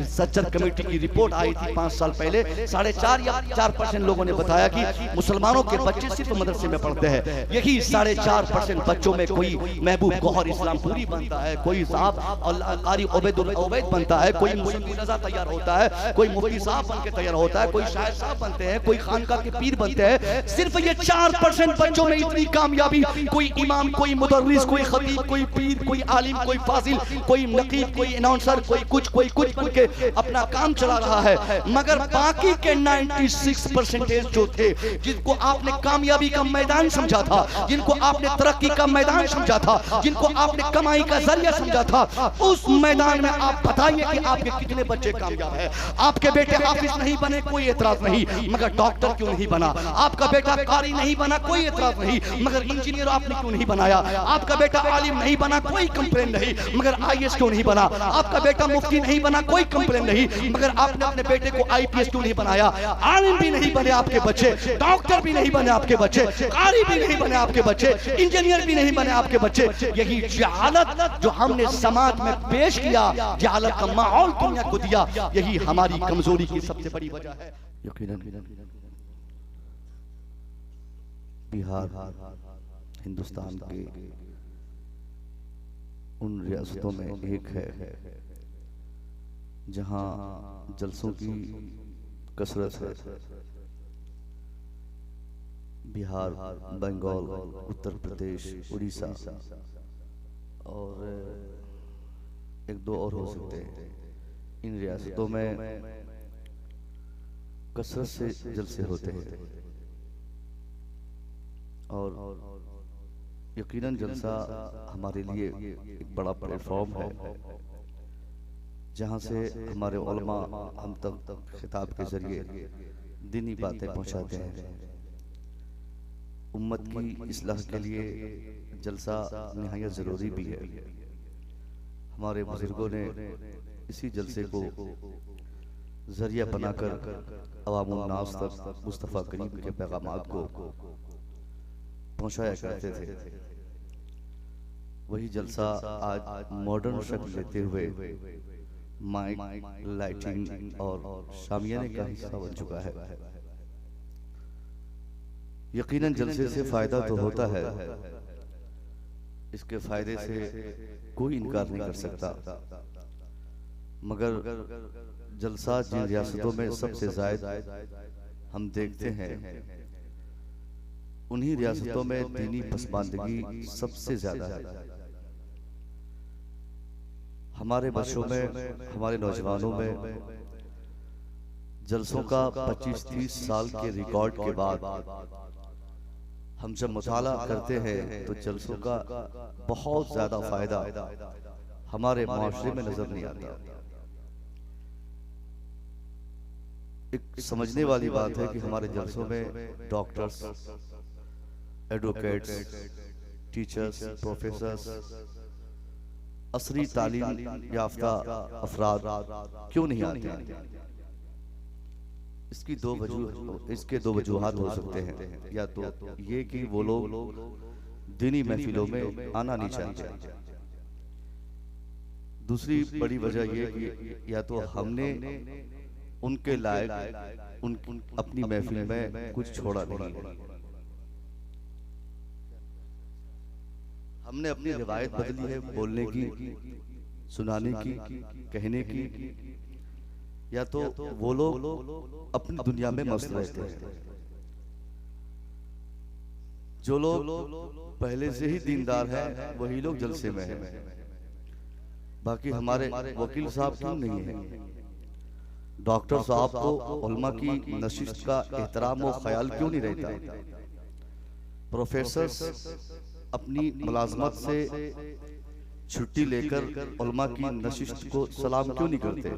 सज्जन committee की report आई थी 5 साल पहले, 4.5 या 4% लोगों ने बताया कि मुसलमानों के बच्चे सिर्फ मदरसे में पढ़ते हैं। यही 4.5% बच्चों में कोई महबूब गौहर इस्लामपुरी बनता है, कोई साहब कारी ओबैद बनता है, कोई मुसल्ली रजा तैयार होता है, कोई मुफ्ती साहब बन के तैयार होता है, कोई शायर साहब बनते हैं, कोई खानका के पीर बनते हैं। सिर्फ ये 4% बच्चों में इतनी कामयाबी, कोई इमाम, कोई मुदर्रिस, कोई खतीब, कोई पीर, कोई आलिम, कोई फाजिल, कोई नकीब, कोई अनाउंसर, कोई कुछ के अपना काम चला रहा है। मगर बाकी के 96% जो थे, जिनको आपने कामयाबी का मैदान समझा था, जिनको आपने तरक्की का मैदान समझा था, जिनको आपने कमाई का जरिया समझा था, उस मैदान में आप बताइए कि आपके कितने बच्चे कामयाब हैं। आपके बेटे हाफिज नहीं बने, कोई एतराज नहीं, मगर डॉक्टर क्यों नहीं बना? आपका बेटा कारी नहीं बना, कोई एतराज नहीं, मगर इंजीनियर आपने क्यों नहीं बनाया? आपका बेटा आलिम नहीं बना, कोई कंप्लेन नहीं, मगर आईएएस क्यों नहीं बना? आपका बेटा मुफ्ती नहीं बना, कोई कंप्लेन नहीं, मगर आपने अपने बेटे को आईपीएस क्यों नहीं बनाया? आलिम भी नहीं बने आपके बच्चे, डॉक्टर भी नहीं बने आपके बच्चे, कारी भी नहीं बने आपके बच्चे, इंजीनियर भी नहीं बने आपके बच्चे। यही जहालत जो हमने समाज में पेश किया, जहालत का माहौल दुनिया को दिया, यही हमारी कमजोरी की सबसे बड़ी वजह है। यकीनन बिहार हिंदुस्तान के उन रियासतों में एक है जहां जलसों की कसरत है। बिहार, बंगाल, उत्तर प्रदेश, उड़ीसा और एक दो और हो सकते हैं। इन रियासतों में कसरत से जलसे होते हैं और यकीनन जलसा हमारे लिए एक बड़ा प्लेटफॉर्म है, जहां से हमारे उलमा हम तक खिताब के जरिए दीनी बातें पहुंचाते हैं। उम्मत की इस्लाह के लिए जलसा निहायत ज़रूरी भी है। हमारे बुजुर्गों ने इसी जलसे को जरिया बनाकर अवामुन नास तक मुस्तफ़ा करीम के पैगामात को पहुंचाया करते थे। वही जलसा आज मॉडर्न शक्ल लेते हुए माइक, लाइटिंग और शामियाने का हिस्सा बन चुका है। यकीनन जलसे से फायदा तो होता है, इसके फायदे से कोई इनकार नहीं कर सकता, मगर जलसा जिन रियासतों में सबसे ज्यादा हम देखते हैं, उन्हीं रियासतों में दीनी पसमानदगी सबसे ज्यादा है। हमारे बच्चों में, हमारे नौजवानों में जलसों का 25-30 साल के रिकॉर्ड के बाद हम जब मुताला करते हैं तो जलसों का बहुत ज्यादा फायदा हमारे माशरे में नजर नहीं आता। एक समझने वाली बात है कि हमारे जलसों में डॉक्टर्स, एडवोकेट्स, टीचर्स, प्रोफेसर्स, असली तालीम याफ्ता अफराद क्यों नहीं आते हैं? इसके दो वजूहात हो सकते हैं। या तो ये कि वो लोग दीनी महफिलों में आना नहीं चाहते। दूसरी बड़ी वजह ये कि या तो हमने उनके लायक अपनी महफिल में कुछ छोड़ा नहीं, हमने अपनी रिवायत बदली है बोलने की, सुनाने की, कहने की, या तो वो लोग अपनी दुनिया में मस्त रहते हैं। जो लोग पहले से ही दीनदार हैं वही लोग जलसे में हैं। बाकी हमारे वकील साहब क्यों नहीं है? डॉक्टर साहब को उलमा की नशिस्त का एहतराम और ख्याल क्यों नहीं रहता? प्रोफेसर्स अपनी मुलाजमत से छुट्टी लेकर उलमा की नशिस्त को सलाम क्यों नहीं करते?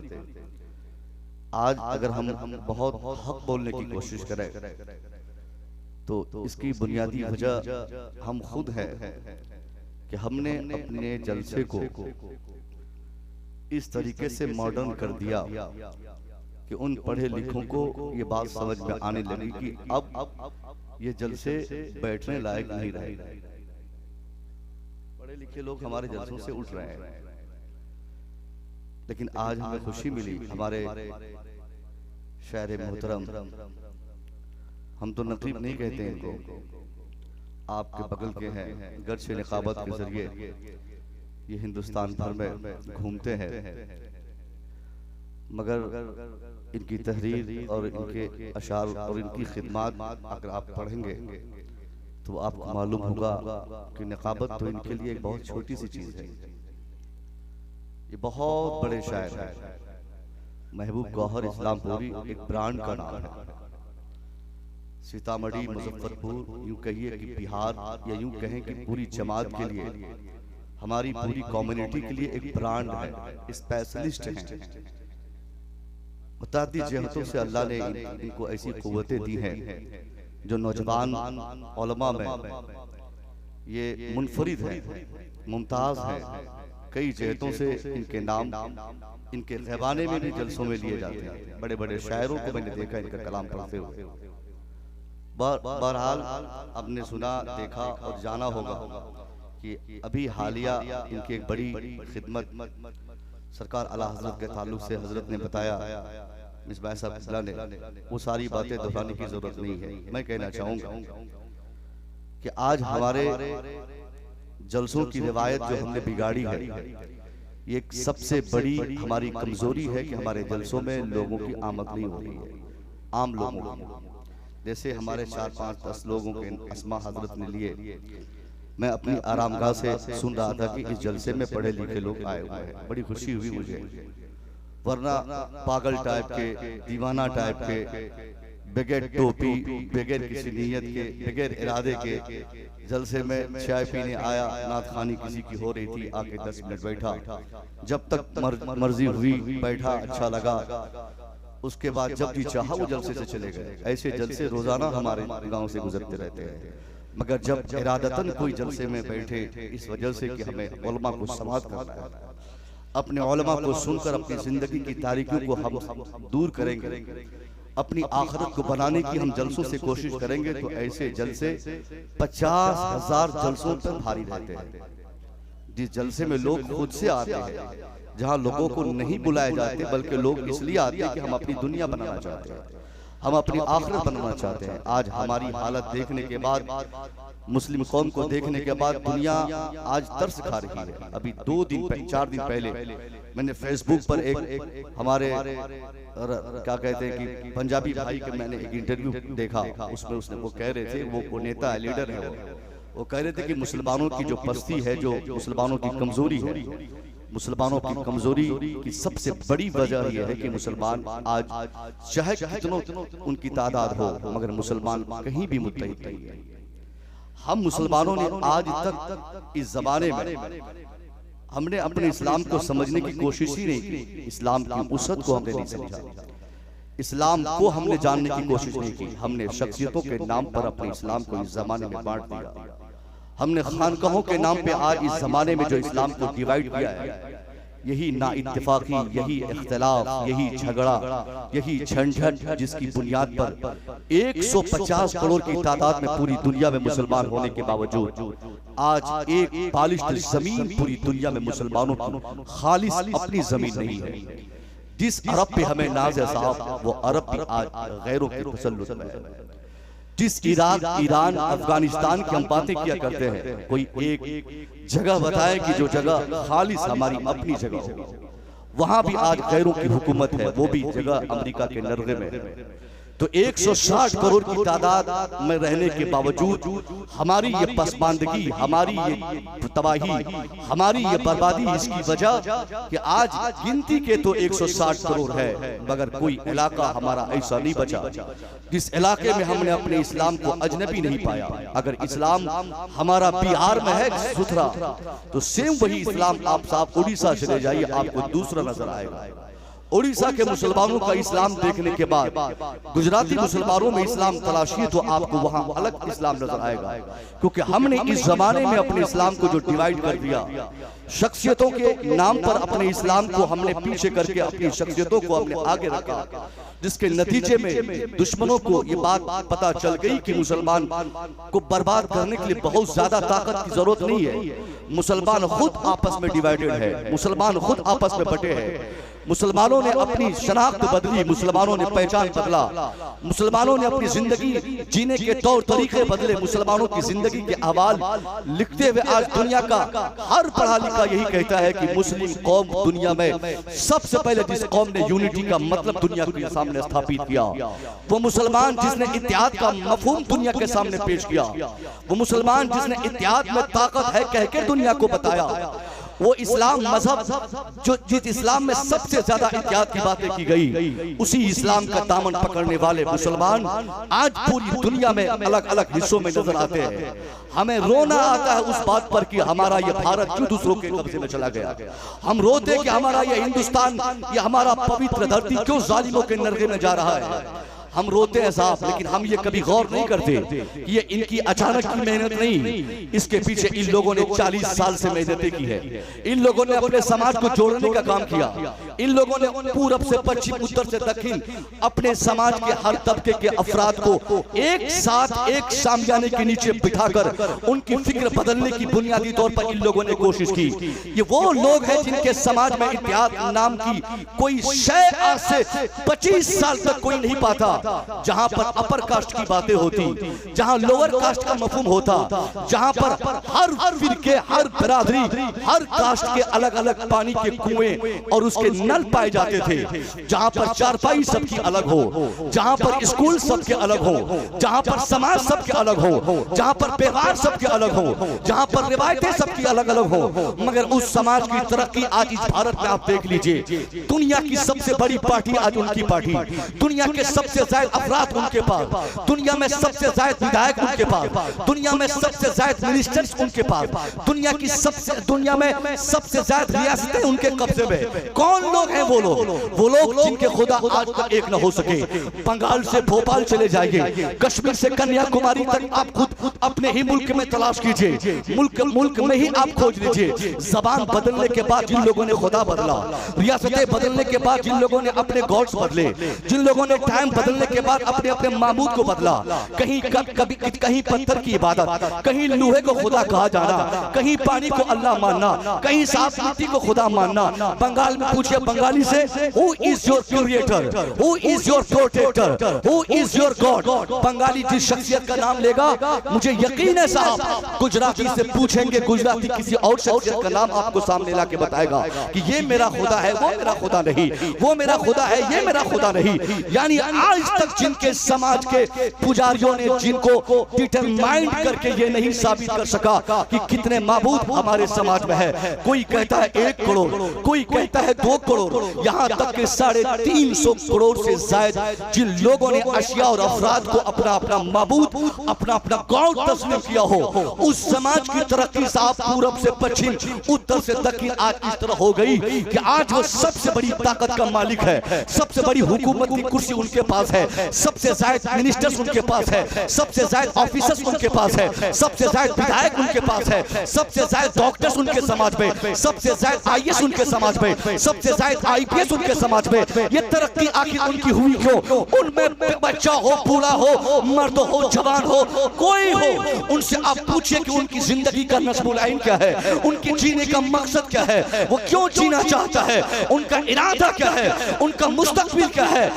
आज अगर हम बहुत हक बोलने की कोशिश करें तो इसकी बुनियादी वजह हम खुद है कि हमने अपने जलसे को इस तरीके से मॉडर्न कर दिया कि उन पढ़े लिखों को ये बात समझ में आने लगी कि अब ये जलसे बैठने लायक नहीं रहे। पढ़े लिखे लोग हमारे जलसों से उठ रहे हैं। लेकिन आज हमें खुशी मिली, हमारे शहर मोहतरम, हम तो नकीब नहीं कहते इनको, आपके बगल के हैं, गर्चे निकाबत के जरिए ये हिंदुस्तान भर में घूमते हैं, मगर इनकी तहरीर और इनके अशार और इनकी खिदमत अगर आप पढ़ेंगे तो आपको मालूम होगा कि निकाबत तो इनके लिए एक बहुत छोटी सी चीज है। ये बहुत बड़े शायर हैं। महबूब गौहर इस्लामपुरी एक ब्रांड का नाम है। सीतामढ़ी, मुजफ्फरपुर, यूं कहिए कि बिहार, या यूं कहें कि पूरी जमात के लिए, हमारी पूरी कम्युनिटी के लिए एक ब्रांड है, स्पेशलिस्ट हैं। मुतादी जहतों से अल्लाह ने इनको ऐसी कुव्वतें दी हैं जो नौजवान उलमा में ये मुनफरिद है, मुमताज है। कई जहतों से इनके नाम इनके ज़बाने में भी जलसों में लिए जाते हैं। बड़े बड़े शायरों को मैंने देखा इनका कलाम पढ़ते हुए। बहरहाल आपने सुना, देखा और जाना होगा कि अभी हालिया इनकी एक बड़ी खिदमत सरकार आला हजरत के ताल्लुक से हजरत ने बताया, मिसबाह साहब ने, वो सारी बातें दोहराने की जरूरत नहीं है। मैं कहना चाहूंगा कि आज हमारे जलसों की रिवायत जो हमने बिगाड़ी है, ये एक सबसे बड़ी हमारी कमजोरी है कि हमारे जलसों में लोगों की आमद नहीं हो रही है। आम लोगों की, जैसे हमारे 4-5-10 लोगों के अस्मा हजरत ने लिए, मैं अपनी आरामगाह से सुन रहा था कि इस जलसे में पढ़े लिखे लोग आए हुए हैं। बड़ी खुशी हुई मुझे, वरना पागल टाइप के, दीवाना टाइप के, बगैर टोपी, बगैर किसी नीयत के, बगैर इरादे के जलसे में चाय पीने आया, नात खानी किसी की हो रही थी, आके 10 मिनट बैठा, जब तक मर्जी हुई बैठा, अच्छा लगा, उसके बाद जब भी चाहा वो जलसे से चले गए। ऐसे जलसे रोजाना हमारे गांव से गुजरते रहते हैं, मगर जब इरादतन कोई जलसे में बैठे, इस वजह से कि हमें उलमा को समाअत करना है, अपने उलमा को सुनकर अपनी जिंदगी की तारीकियों को हम दूर करेंगे, अपनी आखिरत को बनाने की हम जलसों से कोशिश करेंगे, तो ऐसे जलसे 50,000 जलसों पर भारी रहते हैं। जिस जलसे में लोग खुद से आते हैं, जहां लोगों को नहीं बुलाए जाते, बल्कि लोग इसलिए आते हैं कि हम अपनी दुनिया बनाना चाहते हैं, हम अपनी आखिरत बनाना चाहते हैं। आज हमारी हालत देखने के बाद, मुस्लिम कौम को देखने के बाद दुनिया आज तरस खा रही है। अभी 4 दिन पहले मैंने फेसबुक पर एक हमारे क्या कहते हैं कि पंजाबी भाई के मैंने एक इंटरव्यू देखा, उसमें वो कह रहे थे, वो नेता लीडर है, वो कह रहे थे कि मुसलमानों की जो पस्ती है, जो मुसलमानों की कमजोरी है, मुसलमानों की कमजोरी की सबसे बड़ी वजह यह है कि मुसलमान आज चाहे कितनों उनकी तादाद हो, मगर मुसलमान कहीं भी मुत्तहिद नहीं है। हम मुसलमानों ने आज तक इस जमाने में हमने अपने इस्लाम को समझने की कोशिश ही नहीं की। इस्लाम की वुसअत को हमने नहीं समझा, इस्लाम को हमने जानने की कोशिश नहीं की। हमने शख्सियतों के नाम पर अपने इस्लाम को इस जमाने में बांट दिया। हमने खानकाहों के नाम पे आज इस जमाने में जो इस्लाम को डिवाइड किया है, यही नाइत्तेफाकी, यही इख्तिलाफ, यही झगड़ा, यही झंझट, जिसकी बुनियाद पर 150 करोड़ की तादाद में पूरी दुनिया में मुसलमान होने के बावजूद आज एक पालिश्ड जमीन पूरी दुनिया में मुसलमानों की खालिस अपनी जमीन नहीं है। जिस अरब पे हमें नाज है साहब, वो अरब भी आज गैरों के तसल्लुत में है। जिस इराक, ईरान, अफगानिस्तान की हम बातें किया करते हैं, कोई एक जगह बताए कि जो जगह खालिस हमारी अपनी जगह हो, वहां भी आज गैरों की हुकूमत है, वो भी जगह अमेरिका के नर्गे में है। तो 160 करोड़ की तादाद में रहने के बावजूद हमारी ये पसमानदगी, हमारी ये तबाही, हमारी ये बर्बादी, इसकी वजह कि आज गिनती के तो 160 करोड़ है, मगर कोई इलाका हमारा ऐसा नहीं बचा जिस इलाके में हमने अपने इस्लाम को अजनबी नहीं पाया। अगर इस्लाम हमारा बिहार में है सुथरा, तो सेम वही इस्लाम आप साहब उड़ीसा चले जाइए, आपको दूसरा नजर आएगा। उड़ीसा के मुसलमानों का इस्लाम देखने के बाद गुजराती मुसलमानों में इस्लाम तलाशिए तो आपको वहां अलग इस्लाम नजर आएगा, क्योंकि हमने इस जमाने में अपने इस्लाम को जो डिवाइड कर दिया, शख्सियतों के नाम पर अपने इस्लाम को हमने पीछे करके अपनी शख्सियतों को हमने आगे रखा, जिसके नतीजे में दुश्मनों को ये बात पता चल गई कि मुसलमान को बर्बाद करने के लिए बहुत ज्यादा ताकत की जरूरत नहीं है। मुसलमान खुद आपस में डिवाइडेड है, मुसलमान खुद आपस में बटे हैं। मुसलमानों ने अपनी शनाख्त बदली, मुसलमानों ने पहचान बदला, मुसलमानों ने अपनी जिंदगी जीने के तौर तरीके बदले, मुसलमानों की जिंदगी के अहवाल लिखते हुए आज दुनिया का हर पढ़ा लिखा यही कहता है कि मुस्लिम कौम दुनिया में सबसे पहले जिस कौम ने यूनिटी का मतलब दुनिया के सामने स्थापित किया, वो मुसलमान जिसने इत्तेहाद का मफहूम दुनिया के सामने पेश किया, वो मुसलमान जिसने इत्तेहाद में ताकत है कह के दुनिया को बताया, वो इस्लाम मजहब जो जिस इस्लाम में सबसे ज्यादा इत्तेहाद की बातें की गई, उसी इस्लाम का दामन पकड़ने वाले मुसलमान आज पूरी दुनिया में अलग अलग हिस्सों में नजर आते हैं। हमें रोना आता है उस बात पर कि हमारा ये भारत क्यों दूसरों के कब्जे में चला गया। हम रोते हैं कि हमारा ये हिंदुस्तान, ये हमारा पवित्र धरती क्यों जालिमों के नरगे में जा रहा है। हम रोते हैं साहब, लेकिन हम ये कभी गौर नहीं करते कि ये इनकी अचानक की मेहनत नहीं, इसके पीछे इन लोगों ने 40 साल से मेहनतें की है। इन लोगों ने अपने समाज को जोड़ने का काम किया, इन लोगों ने पूरब से पश्चिम, उत्तर से दक्षिण अपने समाज के हर तबके के अफराद को एक साथ एक शामियाने के नीचे बिठाकर उनकी फिक्र बदलने की बुनियादी तौर पर इन लोगों ने कोशिश की। ये वो लोग हैं जिनके समाज में इत्तेहाद नाम की कोई शय आज से 25 साल तक कोई नहीं पाता, जहां पर अपर कास्ट की बातें होती, जहां लोअर कास्ट का मफहूम होता, जहां पर हर फिरके, हर बिरादरी, हर कास्ट के अलग अलग पानी के कुएं और उसके नल पाए जाते थे, जहां पर चारपाई सबकी अलग हो, जहां पर स्कूल सबके अलग हो, जहां पर समाज सबके अलग हो, जहां पर व्यवहार सबके अलग हो, जहां पर रिवायतें सबकी अलग अलग हो। मगर उस समाज की तरक्की आज इस भारत में आप देख लीजिए, दुनिया की सबसे बड़ी पार्टी आज उनकी पार्टी, दुनिया के सबसे अफराद उनके पास, दुनिया में सबसे ज्यादा विधायक उनके पास, दुनिया में सबसे ज्यादा मिनिस्टर्स उनके पास, दुनिया में सबसे ज्यादा रियासतें उनके कब्जे में। कौन लोग हैं वो लोग जिनके खुदा आज तक एक न हो सके। बंगाल से भोपाल चले जाइए, कश्मीर से कन्याकुमारी तक आप खुद अपने ही मुल्क में तलाश कीजिए, मुल्क में ही आप खोज लीजिए। जबान बदलने के बाद जिन लोगों ने खुदा बदला, रियासतें बदलने के बाद जिन लोगों ने अपने गॉड्स बदले, जिन लोगों ने टाइम बदलने के बाद अपने अपने माबूद को बदला, कहीं पत्थर की इबादत, कहीं लोहे को खुदा कहा जाना, कहीं पानी को अल्लाह मानना, कहीं साफ मिट्टी को खुदा मानना। बंगाल में पूछिए बंगाली से, who is your creator, who is your protector, who is your god. Bengali जिस शख्सियत का नाम लेगा, मुझे यकीन है साहब, गुजराती से पूछेंगे, गुजराती किसी और शख्सियत का नाम आपको सामने ला के बताएगा कि ये मेरा खुदा है, वो मेरा खुदा नहीं, वो मेरा खुदा है, ये मेरा खुदा नहीं। यानी आज तक जिनके समाज के पुजारियों ने जिनको डिटरमाइंड करके ये नहीं साबित कर सका कि कितने माबूद हमारे समाज में है। कोई कहता है 1 करोड़, कोई कहता है 2 करोड़, यहाँ तक कि 350 करोड़ से ज्यादा जिन लोगों ने अशिया और अफराद को अपना अपना माबूद, अपना अपना गॉड तस्लीम किया हो, उस समाज की तरक्की साहब पूरब से पश्चिम, उत्तर से दक्षिण आज इस तरह हो गई कि आज वो सबसे बड़ी ताकत का मालिक है, सबसे बड़ी हुकूमत की कुर्सी उनके पास है, सबसे ज्यादा मिनिस्टर्स उनके पास है, सबसे ज्यादा ऑफिसर्स उनके पास है, सबसे ज्यादा विधायक उनके पास है, सबसे ज्यादा डॉक्टर्स उनके समाज में, सबसे ज्यादा आईएएस उनके समाज में, सबसे ज्यादा आईपीएस उनके समाज में। ये तरक्की आखिर उनकी हुई क्यों? उनमें बच्चा हो, बूढ़ा हो, मर्द हो, जवान हो, कोई हो, उनसे आप पूछिए कि उनकी जिंदगी का नस्बुल आइन क्या है, उनके जीने का मकसद क्या है, वो क्यों जीना चाहता है, उनका इरादा क्या है, उनका मुस्तकबिल क्या है।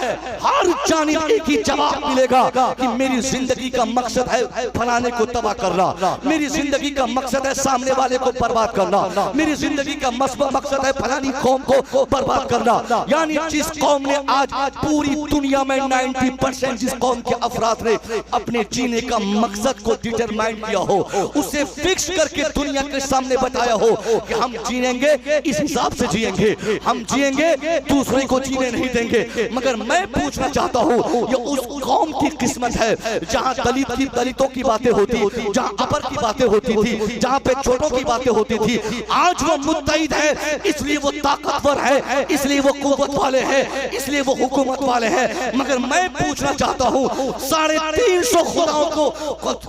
हर जानिब एक ही जवाब मिलेगा कि मेरी जिंदगी का मकसद है फलाने को तबाह करना, मेरी जिंदगी का मकसद है सामने वाले को बर्बाद करना, मेरी जिंदगी का मकसद है फलानी कौम को बर्बाद करना। यानी जिस कौम ने आज पूरी दुनिया में 90% जिस कौम के अफराद ने अपने जीने का मकसद को डिटरमाइन किया हो, उसे फिक्स करके दुनिया के सामने बताया हो कि हम जिएंगे इस हिसाब से जिएंगे, हम जिएंगे दूसरे को जीने नहीं देंगे। मगर मैं पूछना चाहता हूं ये उस कौम की किस्मत है जहाँ दलितों की बातें होती, जहाँ अपर की बातें होती थी, जहाँ पे छोटों की बातें होती थी। आज वो मुत्तहिद है, इसलिए वो ताकतवर है, इसलिए वो कुव्वत वाले हैं, इसलिए वो हुकूमत वाले हैं। मगर मैं पूछना चाहता हूँ 350 खुदाओं को,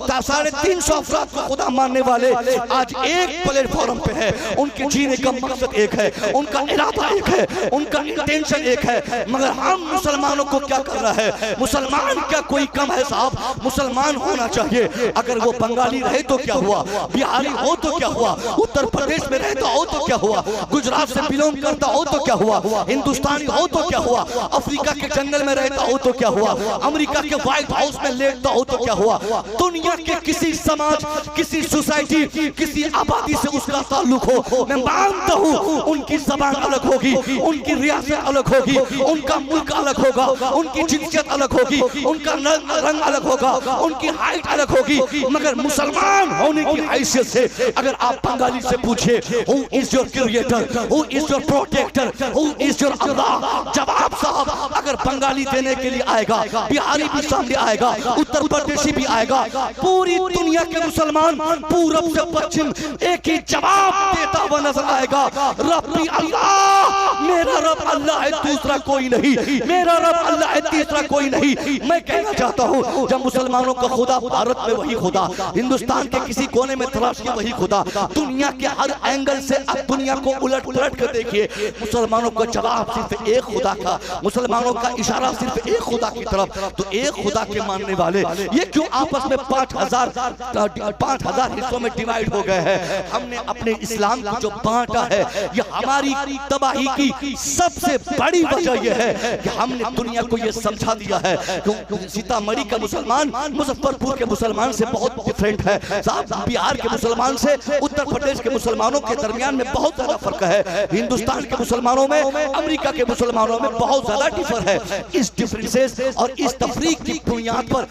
350 अफराद को खुदा मानने वाले आज एक प्लेटफॉर्म पे है। उनके जीने का मकसद एक है, उनका इरादा एक है, उनका इंटेंशन एक है। मगर हम मुसलमानों को क्या कर रहा है? मुसलमान क्या कोई कम है साहब? मुसलमान होना चाहिए। अगर वो बंगाली रहे तो क्या हुआ, बिहारी हो तो क्या हुआ, उत्तर प्रदेश में रहता हो तो क्या हुआ, गुजरात से बिलोंग करता हो तो क्या हुआ, हिंदुस्तानी हो तो क्या हुआ, अफ्रीका के जंगल में रहता हो तो क्या हुआ, अमेरिका के व्हाइट हाउस में लेटता हो तो क्या हुआ। दुनिया के किसी समाज, किसी सोसाइटी, किसी आबादी से उसका ताल्लुक हो, मैं मानता हूँ उनकी जबान अलग होगी, उनकी रियासत अलग होगी, उनका मुल्क अलग होगा, उनकी जिनसियत अलग होगी, उनका रंग अलग होगा, उनकी हाइट अलग होगी। मगर मुसलमान होने की हैसियत से अगर आप बंगाली से पूछे who is your creator, who is your protector, who is your Allah, जवाब साहब अगर बंगाली देने के लिए आएगा, बिहारी भी सामने आएगा, उत्तर प्रदेशी भी आएगा, पूरी दुनिया के मुसलमान पूरब से पश्चिम एक ही जवाब देता हुआ नजर आएगा, रब्बी अल्लाह, मेरा रब अल्लाह है, दूसरा कोई नहीं, मेरा रब अल्लाह है, तीसरा कोई नहीं। मैं कहना चाहता हूँ जब मुसलमानों का खुदा भारत में वही खुदा, हिंदुस्तान के किसी कोने में तलाश किया वही खुदा, दुनिया के हर एंगल से अब दुनिया को उलट पलट कर देखिए, मुसलमानों का जवाब सिर्फ एक खुदा का, मुसलमानों का इशारा सिर्फ एक खुदा की तरफ। तो एक खुदा के मानने वाले ये क्यों आपस में 5000 हिस्सों में डिवाइड हो गए हैं? हमने अपने इस्लाम को जो बांटा है, ये हमारी तबाही की सबसे बड़ी वजह यह है कि हमने दुनिया को ये समझा दिया है कि सीतामढ़ी का मुसलमान मुजफ्फरपुर के मुसलमान से बहुत डिफरेंट है साहब, बिहार के मुसलमान से उत्तर प्रदेश के मुसलमानों के दरमियान में बहुत ज्यादा फर्क है, हिंदुस्तान के मुसलमानों में अमेरिका के मुसलमानों में बहुत ज्यादा डिफर है। इस डिफरेंसेस और इस तफरीक की बुनियाद पर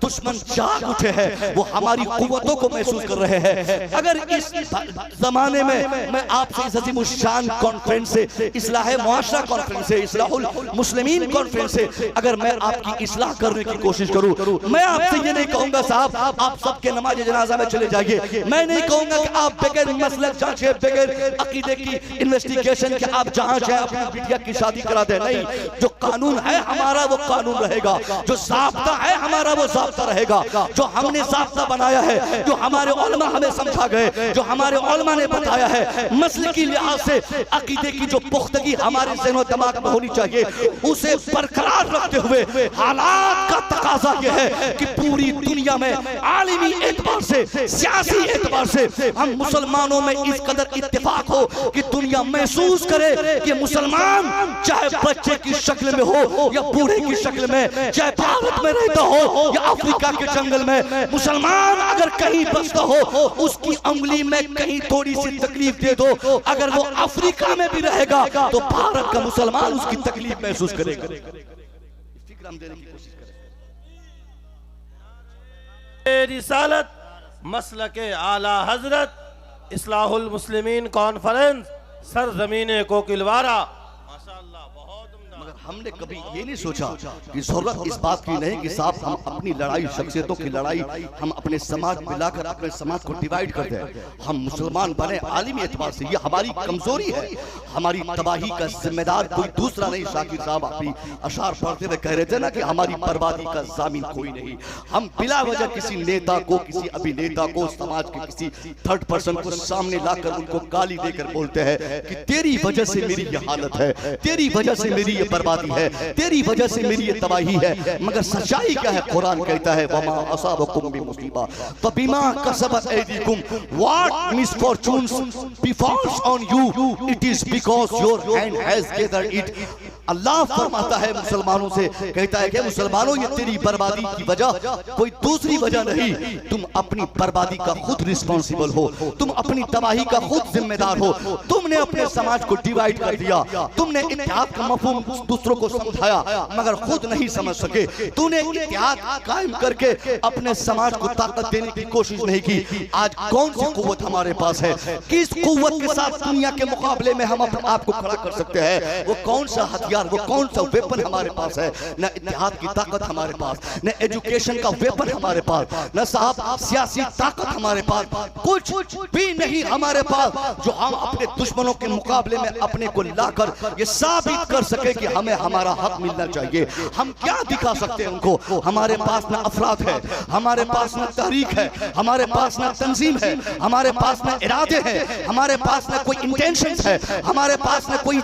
दुश्मन जाग उठे हैं, वो हमारी कुव्वतों को महसूस कर रहे हैं। अगर इस जमाने में मैं आपसे इस अजीम शान कॉन्फ्रेंस से, इस्लाह मुआशरा कॉन्फ्रेंस से, इस्लाहुल मुस्लिमीन कॉन्फ्रेंस से अगर मैं आपकी इस्लाह करने की कोशिश करूं, मैं आपसे ये नहीं कहूंगा साहब आप सबके नमाज जनाजा में चले जाइए, मैं नहीं कहूंगा कि आप बगैर मसलक जांचे, बगैर अकीदे की इन्वेस्टिगेशन के आप जहां चाहे अपनी बिटिया की शादी करा दे। नहीं, जो कानून है हमारा वो कानून रहेगा, जो ज़ाब्ता है हमारा वो ज़ाब्ता रहेगा, जो हमने ज़ाब्ता बनाया है, जो हमारे उलमा हमें समझा गए, जो हमारे उलमा ने बताया है, मसलकी लिहाज से अकीदे की जो पुख्तगी हमारे ज़हन और दिमाग में होनी चाहिए, उसे बरकरार रखते हुए हालात का तकाजा यह है कि पूरी दुनिया में आलिमी एतबार से, सियासी एतबार से हम मुसलमानों में इस कदर इत्तेफाक हो कि दुनिया महसूस करे कि मुसलमान चाहे बच्चे की शक्ल में हो या बूढ़े की शक्ल में, चाहे भारत में रहता हो या अफ्रीका के जंगल में, मुसलमान अगर कहीं बसता हो उसकी उंगली में कहीं थोड़ी सी तकलीफ दे दो, अगर वो अफ्रीका में भी रहेगा तो भारत का मुसलमान उसकी तकलीफ महसूस करेगा। फिक्र हम देने की कोशिश करें। रिसालत मसलके आला हजरत इस्लाहुल मुस्लिमीन कॉन्फ्रेंस सरजमीने कोकिलवारा, माशाअल्लाह बहुत उम्दा। मगर हमने कभी ये नहीं सोचा कि जरूरत इस बात की नहीं कि साहब हम अपनी लड़ाई, शख्सियतों की लड़ाई हम अपने समाज में लाकर अपने समाज को डिवाइड कर दें। हम मुसलमान बने आलिमी एतबार से, ये हमारी कमजोरी है, हमारी तबाही का जिम्मेदार कोई दूसरा नहीं। शाकिर साहब अपनी अशार पढ़ते हुए कह रहे थे ना कि हमारी बर्बादी का जामिन कोई नहीं। हम बिला वजह किसी नेता को, किसी अभिनेता को, समाज के किसी थर्ड पर्सन को सामने लाकर उनको गाली देकर बोलते हैं कि तेरी वजह से मेरी ये हालत है, तेरी वजह से मेरी ये बर्बादी है, तेरी वजह से मेरी ये तबाही है। मगर सच्चाई क्या है? कुरान कहता है वमा असाबकुम बिमुसीबा फबिमा कसबत ऐदीकुम, what misfortunes befalls on you it is because your hand has gathered it. Allah फरमाता है मुसलमानों से, कहता है कि मुसलमानों ये तेरी बर्बादी की वजह कोई दूसरी वजह नहीं, तुम अपनी बर्बादी का खुद रिस्पॉन्सिबल हो, तुम अपनी तबाही का खुद जिम्मेदार हो। तुमने अपने समाज को डिवाइड कर दिया, तुमने इत्तेहाद का मफहूम दूसरों को समझाया मगर खुद नहीं समझ सके, तूने इत्तेहाद कायम करके अपने समाज को ताकत देने की कोशिश नहीं की। आज कौन सी कुव्वत हमारे पास है? किस कुव्वत के साथ दुनिया के मुकाबले में हम अपने आप को खड़ा कर सकते हैं? वो कौन सा हथियार हथियार, वो कौन सा वेपन हमारे पास है? न इत्तेहाद की ताकत हमारे पास, न एजुकेशन का वेपन हमारे पास, न साहब सियासी ताकत हमारे पास, कुछ भी नहीं हमारे पास जो हम अपने दुश्मनों के मुकाबले में अपने को लाकर ये साबित कर सके कि हमें हमारा हक मिलना चाहिए। हम क्या दिखा सकते हैं उनको? हमारे पास ना अफराद है, हमारे पास ना तहरीक है, हमारे पास ना तंजीम है, हमारे पास ना इरादे हैं, हमारे पास ना कोई इंटेंशन है, हमारे पास ना कोई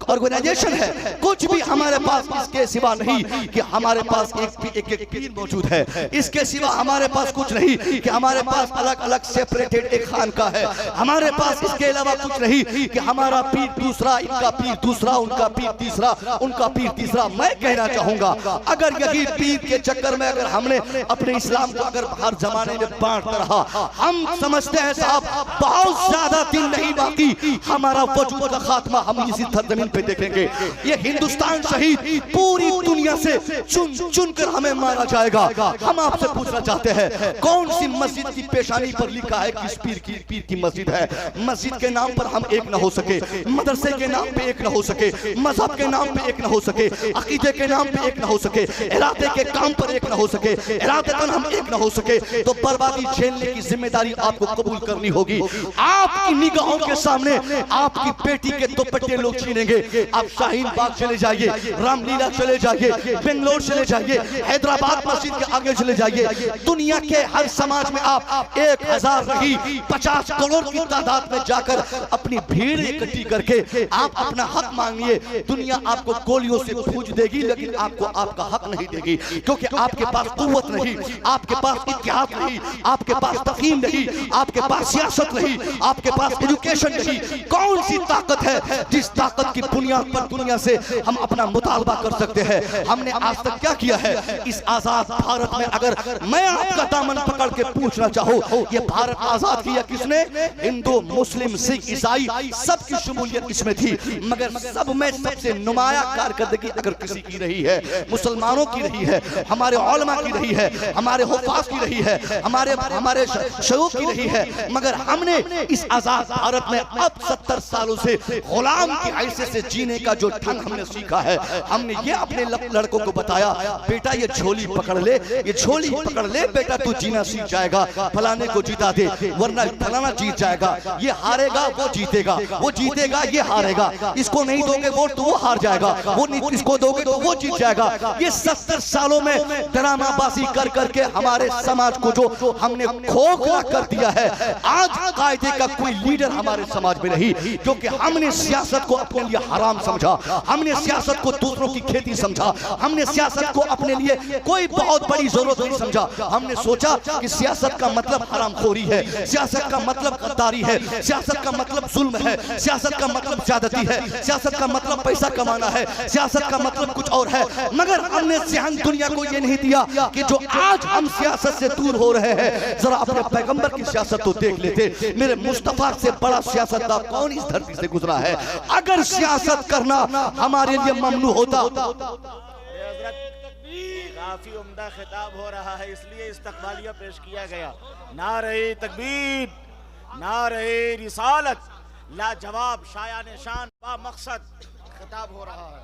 ऑर्गेनाइजेशन है, कुछ भी हमारे पास इसके सिवा नहीं कि हमारे पास एक पीर मौजूद है। इसके सिवा हमारे पास कुछ नहीं कि हमारे पास अलग अलग सेपरेटेड एक खानका है। हमारे पास इसके अलावा कुछ नहीं कि हमारा पीर दूसरा, इनका पीर दूसरा, उनका पीर तीसरा, उनका पीर तीसरा। मैं कहना चाहूंगा अगर यही पीर के चक्कर में अगर हमने अपने इस्लाम को अगर हर जमाने में बांटता रहा, हम समझते हैं साहब बहुत ज्यादा दिन नहीं बाकी हमारा वजूद का खात्मा हम इसी सरजमीन पे देखेंगे। ये हिंदुस्तान शहीद पूरी दुनिया से चुन चुन कर हमें मारा जाएगा। हम आपसे पूछना चाहते हैं कौन सी मस्जिद की पेशानी पर लिखा है किस पीर की मस्जिद है? मस्जिद के नाम पर हम एक न हो सके, मदरसे के नाम पे एक न हो सके, मजहब के नाम पे एक न हो सके, अकीदे के नाम पे एक न हो सके, इरादे के काम पर एक न हो सके, इरादतन हम एक न हो सके, तो बर्बादी झेलने की जिम्मेदारी आपको कबूल करनी होगी। आपकी निगाहों के सामने आपकी बेटी के दुपट्टे लोग छीनेंगे। आप शाहीन बाग चले जाइए, रामलीला चले जाइए, बेंगलोर चले जाइए, हैदराबाद मस्जिद के आगे चले जाइए, दुनिया के हर समाज में आप 1000 नहीं 50 करोड़ की तादाद में जाकर अपनी भीड़ इकट्ठी करके आप अपना हक मांगिए। दुनिया आपको गोलियों से पूछ देगी लेकिन आपको आपका हक नहीं देगी, क्योंकि आपके पास कुव्वत नहीं, आपके पास इत्तेहाद नहीं, आपके पास तफहीम नहीं, आपके पास सियासत नहीं, आपके पास एजुकेशन नहीं। कौन सी ताकत है जिस ताकत की बुनियाद पर दुनिया से हम अपना मुतालबा कर सकते हैं? हमने आज तक क्या किया है? इस आजाद भारत में अगर मैं आपका दामन पकड़ के पूछना चाहूं, ये भारत आजाद किया किसने? हिंदू, मुस्लिम, सिख, ईसाई सबकी शमूलियत इसमें थी, मगर सब में सबसे नुमाया कारकर्दगी अगर किसी की रही है, मुसलमानों की रही है, हमारे उलमा की रही है, हमारे हुफ़ाज़ की रही है, हमारे शयूख की रही है। मगर हमने इस आजाद भारत में अब 70 सालों से गुलाम की हैसियत से जीने का जो ढंग हमने सीखा है, हमने ये अपने लड़कों को बताया, बेटा ये झोली पकड़ ले, ये झोली पकड़ ले बेटा, तू जीना सीख जाएगा। फलाने को जीता दे वरना फलाना जीत जाएगा, ये हारेगा वो जीतेगा, वो जीतेगा ये हारेगा, इसको नहीं दोगे वोट तो वो हार जाएगा, वो नहीं इसको दोगे तो वो जीत जाएगा। ये 70 सालों में ड्रामाबाजी कर करके हमारे समाज को जो हमने खोखला कर दिया है, आज कायदे का कोई लीडर हमारे समाज में नहीं, क्योंकि हमने सियासत को अपने लिए हराम समझा, हमने सियासत को दूसरों की खेती समझा, हमने सियासत को अपने लिए कोई बहुत बड़ी जरूरत नहीं समझा। हमने सोचा कि सियासत का मतलब हरामखोरी है, सियासत का मतलब गद्दारी है, सियासत का मतलब जुल्म है, सियासत का मतलब ज्यादती है, सियासत का मतलब पैसा कमाना है, सियासत का मतलब कुछ और है। मगर हमने ज़हन दुनिया को ये नहीं दिया कि जो आज हम सियासत से दूर हो रहे हैं, जरा अपने पैगंबर की सियासत तो देख लेते। मेरे मुस्तफा से बड़ा सियासतदान कौन इस धरती से गुजरा है? अगर सियासत करना हमारे लिए ममनू होता। काफी उम्दा खिताब हो रहा है, इसलिए इस्तकबालिया पेश किया गया। नारे तकबीर, नारे रिसालत, लाजवाब शायान शान बा मकसद खिताब हो रहा है।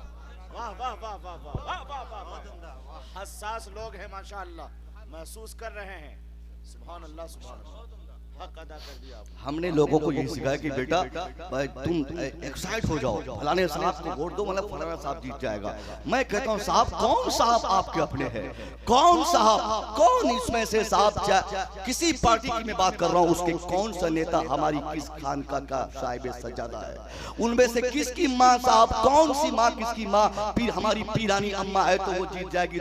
वाह वाह वाह वाह वाह वाह वाह वाह वाह, हसास लोग हैं माशाअल्लाह, महसूस कर रहे हैं। सुभान अल्लाह, सुभान अल्लाह, हक अदा कर दिया। हमने लोगों को यही सिखाया कि बेटा तुम एक्साइट हो जाओ, फलाने साहब को वोट दो, मतलब फलाना साहब जीत जाएगा। मैं कहता हूँ साहब कौन साहब आपके अपने हैं? कौन साहब, कौन इसमें से साहब, किसी पार्टी की मैं बात कर रहा हूँ, उसके कौन सा नेता हमारी किस खानका का साहिब सज्जादा है? उनमें से किसकी माँ साहब, कौन सी माँ किसकी माँ पीर हमारी पीरानी अम्मा है तो वो जीत जाएगी?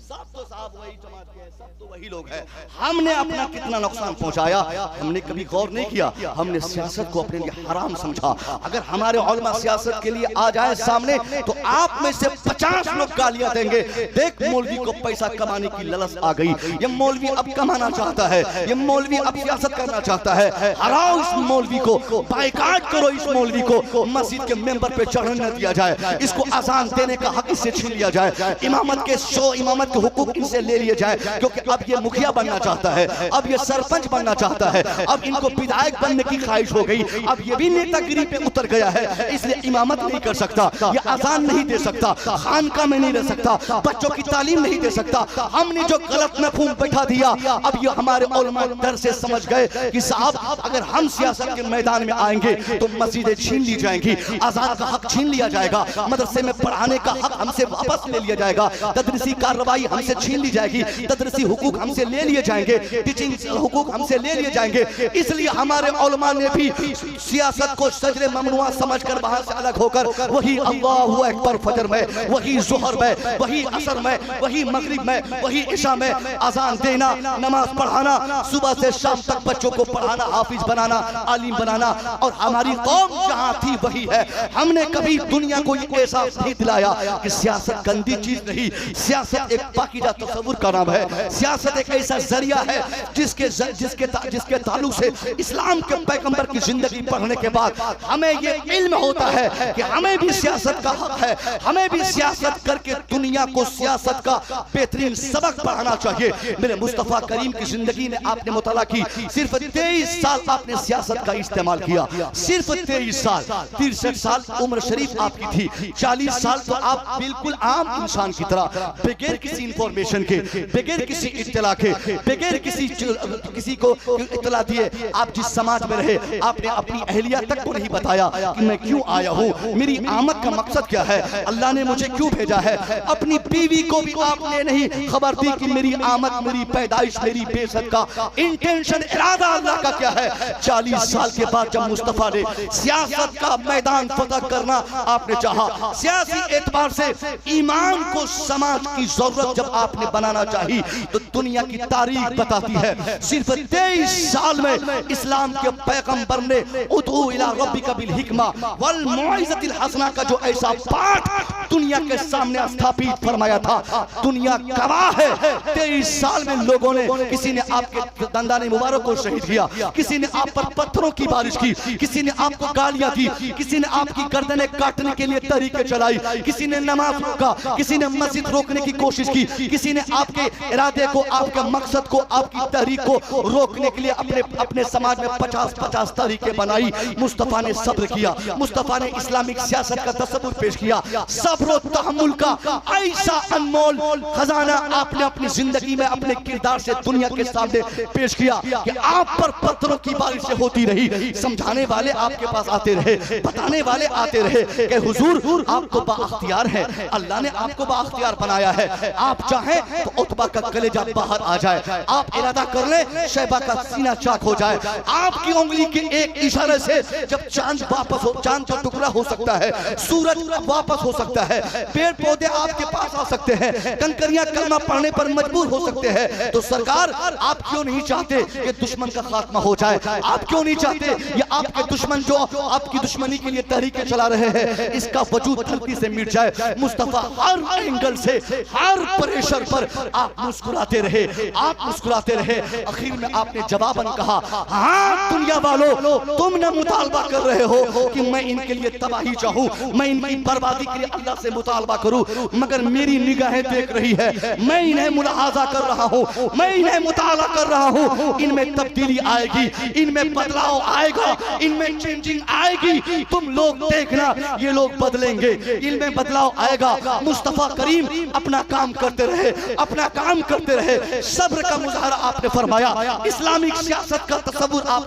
सब तो साहब वही जमात के हैं, सब तो वही लोग हैं। हमने अपना कितना नुकसान पहुंचाया, हमने कभी गौर नहीं किया। हमने सियासत को अपने लिए हराम समझा। अगर हमारे उलमा सियासत के लिए आ जाए सामने तो आप में से 50 लोग गालियां देंगे। देख मौलवी को पैसा कमाने की ललच आ गई, ये मौलवी अब कमाना चाहता है, ये मौलवी अब सियासत करना चाहता है। हराओ इस मौलवी को, बाइकाट करो इस मौलवी को, मस्जिद के मेंबर पे चढ़ने न दिया जाए, इसको अजान देने का हक इससे छीन लिया जाए, इमामत के हुकूक इनसे ले लिए जाए, क्योंकि अब ये मुखिया बनना चाहता है, अब ये सरपंच बनना चाहता है, अब इनको विधायक बनने की ख्वाहिश हो गई, अब ये भी नेतागिरी पे उतर गया है, इसलिए इमामत नहीं कर सकता, ये अजान नहीं दे सकता, खानका में नहीं रह सकता, बच्चों की तालीम नहीं दे सकता। हमने जो गलत मफहूम बैठा दिया, अब ये हमारे उलमा डर से समझ गए कि साहब अगर हम सियासत के मैदान में आएंगे तो मस्जिदें छीन ली जाएंगी, आजाद का हक छीन लिया जाएगा, मदरसे में पढ़ाने का हक हमसे वापस ले लिया जाएगा, तदरीसी कार्रवाई हमसे छीन ली जाएगी, तदरीसी हुकूक हमसे ले लिए जाएंगे, टीचिंग हुकूक हमसे ले लिए जाएंगे। इसलिए हमारे उलमा ने भी सियासत को सजरे ममनुआ समझकर बाहर से अलग होकर वही अल्लाहु अकबर फजर में, वही ज़ुहर में, वही असर में, वही मगरिब में, वही इशा में अजान देना, नमाज पढ़ाना, सुबह से शाम तक बच्चों को पढ़ाना, हाफिज बनाना, आलिम बनाना, और हमारी कौम जहां थी वही है। हमने कभी दुनिया को ये एहसास नहीं दिलाया कि सियासत गंदी चीज नहीं, सियासत एक पाकीज़ा तसव्वुर का नाम है, सियासत एक ऐसा जरिया है जिसके ताल्लुक से इस्लाम के पैगंबर की जिंदगी पढ़ने के बाद हमें ये इल्म होता है कि हमें भी सियासत का हक है, हमें भी सियासत करके दुनिया को सियासत का बेहतरीन सबक पढ़ाना चाहिए। मेरे मुस्तफा करीम की जिंदगी ने आपने मुताला की, सिर्फ 23 साल आपने सियासत का इस्तेमाल किया, सिर्फ 23 साल, 63 साल उम्र शरीफ आपकी थी, 40 साल तो आप बिल्कुल आम इंसान की तरह बगैर किसी इंफॉर्मेशन के, बगैर किसी इत्तला के, बगैर किसी को इत्तला दिए आप जिस समाज में रहे, आपने अपनी अहलिया तक को नहीं बताया कि मैं क्यों आया हूँ, मेरी आमद का मकसद क्या है, अल्लाह ने मुझे क्यों भेजा है। अपनी बीवी को भी आपने नहीं खबर दी कि मेरी आमद, मेरी पैदाइश, मेरी बेसत का इंटेंशन, इरादा अल्लाह का क्या है। 40 साल के बाद जब मुस्तफा ने सियासत का मैदान फतह करना आपने चाहा, सियासी एतबार से ईमान को समाज की जरूरत जब आपने बनाना चाहिए, तो दुनिया की तारीख बताती है सिर्फ 23 साल में इस्लाम के पैगंबर ने उदू इला रब्बिका बिल हिकमा वल मौइज़तिल हसना का जो ऐसा पाठ दुनिया के सामने स्थापित फरमाया था, दुनिया गवाह है। 23 साल में लोगों ने, किसी ने आपके दंदाने मुबारक को शहीद किया, किसी ने आप पर पत्थरों की बारिश की, किसी ने आपको गालियां दी, किसी ने आपकी गर्दनें काटने के लिए तरीके चलाई, किसी ने नमाज रोका, किसी ने मस्जिद रोकने की कोशिश की, किसी ने आपके इरादे को, आपके मकसद को, आपकी तहरीक को रोकने के लिए अपने समाज में 50-50 तरीके बनाई। मुस्तफा ने सब्र किया, मुस्तफा ने इस्लामिक सियासत का तसव्वुर पेश किया, सब्र और तहम्मुल का ऐसा अनमोल खजाना आपने अपनी जिंदगी में अपने किरदार से दुनिया के सामने पेश किया कि आप पर पत्थरों की बारिश होती रही, समझाने वाले आपके पास आते रहे, बताने वाले आते रहे कि हुजूर आपको बाअख्तियार है, अल्लाह ने आपको बाअख्तियार बनाया है, आप चाहें तो उतबा का कलेजा बाहर आ जाए, आप इरादा कर ले शैबा का सीना चाक हो जाए, आपकी उंगली के एक इशारे से जब चांद वापस हो, चांद का टुकड़ा हो सकता है, सूरज वापस हो सकता है, पेड़ पौधे आपके पास आ सकते हैं, कंकरियां कलमा पढ़ने पर मजबूर हो सकते हैं। तो सरकार आप क्यों नहीं चाहते कि दुश्मन का खात्मा हो जाए, आप क्यों नहीं चाहते ये आपके दुश्मन जो आपकी दुश्मनी के लिए तहरीकें चला रहे हैं इसका वजूद धरती से मिट जाए। मुस्तफा हर एंगल से, हर प्रेशर पर आप मुस्कुराते रहे, आप मुस्कुराते रहे। आखिर में आपने जवाबन कहा, हाँ दुनिया वालों तुम न मुतालबा कर रहे हो कि मैं इनके लिए तबाही चाहूं, मैं इनकी बर्बादी के लिए अल्लाह से मुतालबा करूं, मगर मेरी निगाहें देख रही है, मैं इन्हें मुलाहाजा कर रहा हूं, मैं इन्हें मुताला कर रहा हूं, इनमें तब्दीली आएगी, इनमें बदलाव आएगा, इनमें चेंजिंग आएगी, तुम लोग देखना ये लोग बदलेंगे, इनमें बदलाव आएगा। मुस्तफा करीम अपना काम करते रहे, अपना काम करते रहे, सब्र का मुजाहरा आपने फरमाया, इस्लामिक सियासत का तसव्वुर आप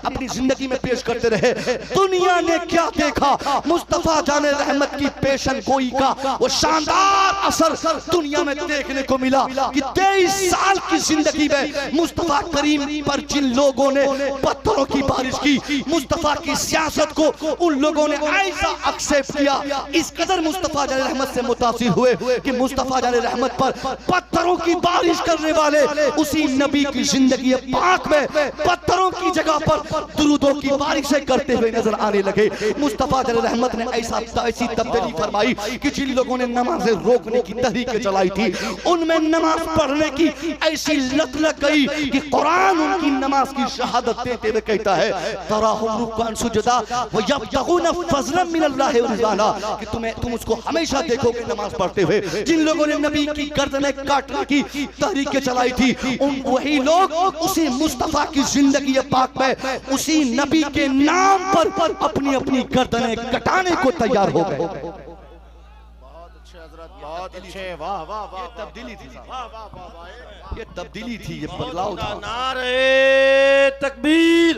अपनी जिंदगी में पेश करते रहे। दुनिया ने क्या देखा, मुस्तफा जाने रहमत की पेशन गोई का वो शानदार असर दुनिया में देखने को मिला कि 23 साल की जिंदगी में मुस्तफा करीम पर जिन लोगों ने पत्थरों की बारिश की, मुस्तफा की सियासत को उन लोगों ने ऐसा एक्सेप्ट किया, इस कदर मुस्तफा जाने रहमत से मुतासिर हुए कि मुस्तफा जाने रहमत पर पत्थरों की बारिश करने वाले उसी नबी की जिंदगी पाक में पत्थरों की जगह पर दुरूदों की बारिशें करते हुए नजर आने लगे। मुस्तफा जाने रहमत ने ऐसी तब्दीली फरमाई कि जिन लोगों ने नमाज़ें रोकने की तहरीकें चलाई थी, उनमें नमाज पढ़ने की ऐसी लत लग गई कि कुरान उनकी नमाज की शहादत देते हुए कहता है, तराहुम रुक्कान सुजदा व यब्तगून फज़लन मिनल्लाहि व रिज़वाना, कि तुम उसको हमेशा देखोगे नमाज पढ़ते हुए। जिन लोगों ने ने नबी की गर्दनें काटने की तहरीकें चलाई थी, उन वही लोग उसी मुस्तफा की जिंदगी पाक में उसी नबी के नाम पर अपनी अपनी गर्दनें कटाने को तैयार हो गए। बहुत अच्छे हजरत, बहुत अच्छे, वाह वाह वाह, तब्दीली थी, वाह वाह वाह, ये तब्दीली थी, ये बदलाव था। नारे तकबीर,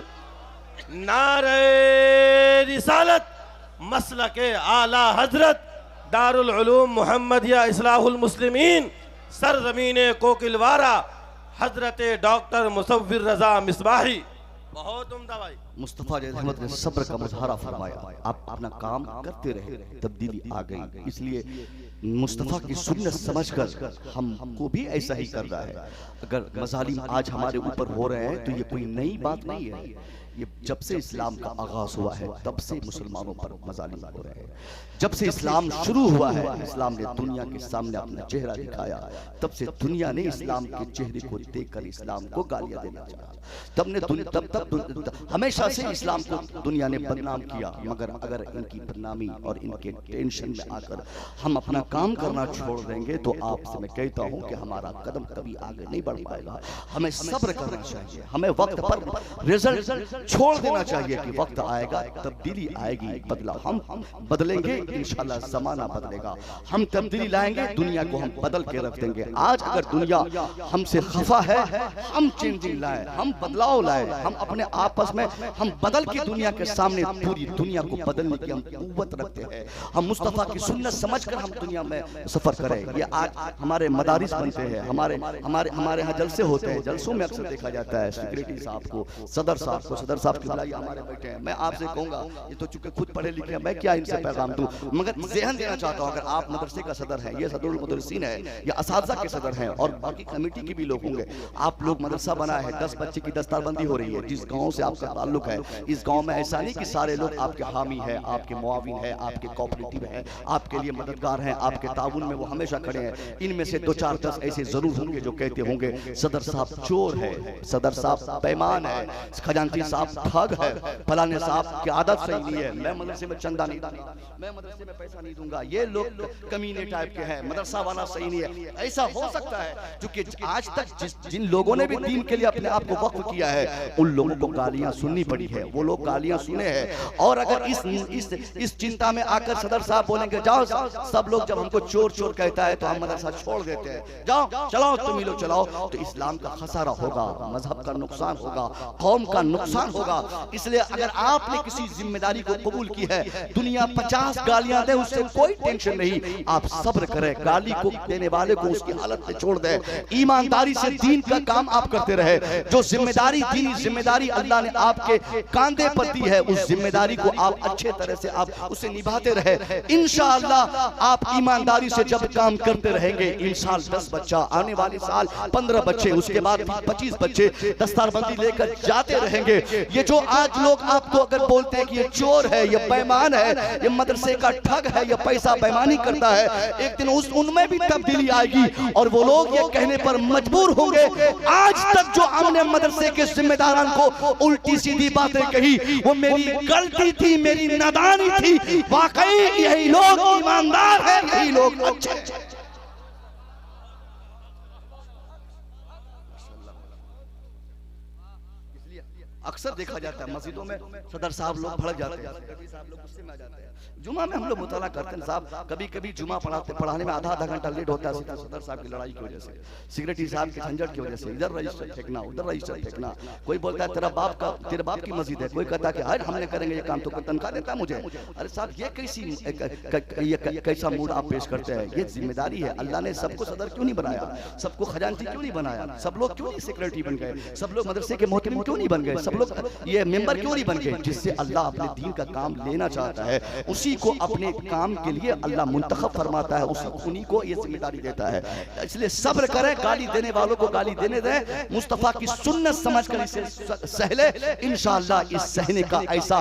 नारे रिसालत, मसलके आला हजरत दारुल उलूम मुहम्मदिया इस्लाहुल मुस्लिमीन सरजमीन कोकिलवारा हजरत डॉक्टर मुसव्विर रजा मिसबाही। बहुत उम्दा भाई। मुस्तफा अहमद ने सब्र का मुजाहरा फरमाया, आप अपना काम करते रहे, तब्दीली आ गई। इसलिए मुस्तफा की सुन्नत समझकर हमको भी ऐसा ही करना है। अगर मजालिम आज हमारे ऊपर हो रहे हैं तो ये कोई नई बात नहीं है, ये जब से इस्लाम का आगाज हुआ है तब से मुसलमानों पर मजालिम हो रहे हैं। जब से इस्लाम शुरू हुआ है, इस्लाम ने दुनिया के सामने अपना चेहरा दिखाया, तब से दुनिया ने इस्लाम के चेहरे को देखकर इस्लाम को गालियां देना चाहा। तब हमेशा से इस्लाम को दुनिया ने बदनाम किया। मगर अगर इनकी बदनामी और इनके टेंशन में आकर हम अपना काम करना छोड़ देंगे तो आपसे मैं कहता हूं कि हमारा कदम कभी आगे नहीं बढ़ पाएगा। हमें सब्र करना चाहिए, हमें वक्त पर रिजल्ट छोड़ देना चाहिए कि वक्त आएगा, तब्दीली आएगी, बदलाव हम बदलेंगे, इंशाल्लाह जमाना बदलेगा। हम तब्दीली लाएंगे, दुनिया को हम बदल के रख देंगे। आज अगर दुनिया हमसे खफा है, हम चेंजिंग लाए, हम बदलाव लाए, हम अपने आपस में हम बदल के दुनिया के सामने पूरी दुनिया को बदलने की हम कुव्वत रखते हैं। हम मुस्तफा की सुन्नत समझकर हम दुनिया में सफर करें। ये आज हमारे मदारिस बनते हैं, हमारे यहाँ जलसे होते हैं, जलसों में अक्सर देखा जाता है सेक्रेटरी साहब को, सदर साहब को, सदर साहब की बुलाई हमारे बैठे हैं। मैं आपसे कहूंगा, ये तो चूंकि खुद पढ़े लिखे हैं, मैं क्या इनसे पैगाम दूं, मगर ज़हन देना चाहता हूं, अगर आप मदरसे का सदर हैं, ये सदरुल मुदर्रिसीन है, या असातिज़ा के सदर हैं और बाकी कमेटी के भी लोग होंगे, आप लोग मदरसा बना है, 10 बच्चे की दस्तारबंदी हो रही है, जिस गांव से आपका ताल्लुक है, इस गांव में ऐसा नहीं कि सारे लोग आपके हामी हैं, आपके मुआविन हैं, आपके कोऑपरेटिव हैं, आपके लिए मददगार हैं, आपके ताउन में वो हमेशा खड़े हैं। इनमें से 2-4-10 ऐसे जरूर होंगे जो कहते होंगे सदर साहब चोर है, सदर साहब बेईमान है, खजांची साहब ठग है, फलाने साहब की आदत सही नहीं है, मैं मदरसे में चंदा नहीं दूंगा, मैं मदरसे में पैसा नहीं दूंगा, ये लोग कमीने टाइप के हैं, मदरसा वाला सही नहीं है। ऐसा हो सकता है क्योंकि आज तक जिन लोगों ने भी दीन के लिए अपने आप को वक्फ किया है, उन लोगों को गालियां सुननी पड़ी है, वो लोग गालियां सुने हैं। और अगर इस चिंता में आकर सदर साहब बोलेंगे जाओ सब लोग जब हमको चोर चोर कहता है तो हम मदरसा छोड़ देते हैं, जाओ चलाओ तुम ही लोग चलाओ, तो इस्लाम का खसारा होगा, मजहब का नुकसान होगा, कौम का नुकसान होगा। इसलिए अगर आपने किसी जिम्मेदारी को कबूल की है, दुनिया 50 गालियां दे उससे कोई टेंशन नहीं, आप सब्र करें, गाली को देने वाले को उसकी हालत में छोड़ दें, ईमानदारी से दीन का काम आप करते रहे। जो जिम्मेदारी दीनी जिम्मेदारी अल्लाह ने आपके कांधे पर दी है, उस जिम्मेदारी को आप अच्छे तरह से आप उसे निभाते रहे। इंशाअल्लाह आप ईमानदारी से जब काम करते रहेंगे, इन साल 10 बच्चा, आने वाले साल 15 बच्चे, उसके बाद 25 बच्चे दस्तारबंदी लेकर जाते रहेंगे। ये जो आज लोग आपको अगर बोलते हैं कि ये चोर है, ये बेईमान है, ये मदरसे का ठग है, ये पैसा बेईमानी करता है, एक दिन उनमें भी तब्दीली आएगी और वो लोग ये कहने पर मजबूर होंगे आज तक जो हमने मदरसे के जिम्मेदारान को उल्टी सीधी बातें कही वो मेरी गलती थी, मेरी नादानी थी। वाकई यही लोग ईमानदार हैं, यही लोग अच्छे हैं। अक्सर देखा जाता है मस्जिदों में सदर साहब लोग भड़क जाते हैं, कभी साहब लोग गुस्से में आ जाते हैं। जुमा में हम लोग मुताला करते हैं साहब, कभी कभी जुमा पढ़ाने में आधा घंटा लेट होता है सदर साहब की लड़ाई की वजह से, सेक्रेटरी साहब के झंझट की वजह से, इधर रजिस्टर फेंकना उधर रजिस्टर फेंकना। कोई बोलता है तेरे बाप की मस्जिद है, कोई कहता है कि अरे हमने करेंगे ये काम, तो कोई तनख्वाह देता है मुझे। अरे साहब ये कैसा मूड आप पेश करते हैं? ये जिम्मेदारी है, अल्लाह ने सबको सदर क्यों नहीं बनाया, सबको खजांची क्यों नहीं बनाया, सब लोग क्यों नहीं सेक्रेटरी बन गए, सब लोग मदरसे के मोहतमिम क्यों नहीं बन गए, सब लोग ये मेंबर क्यों नहीं बन गए? जिससे अल्लाह अपने दीन का काम लेना चाहता है, उसी को अपने काम के लिए अल्लाह मुंतखब फरमाता है, उन्हीं को ये जिम्मेदारी देता है। इसलिए सब्र करें, गाली देने वालों को गाली देने दें, मुस्तफा की सुन्नत समझकर इसे सहले, इंशाअल्लाह इस सहने का ऐसा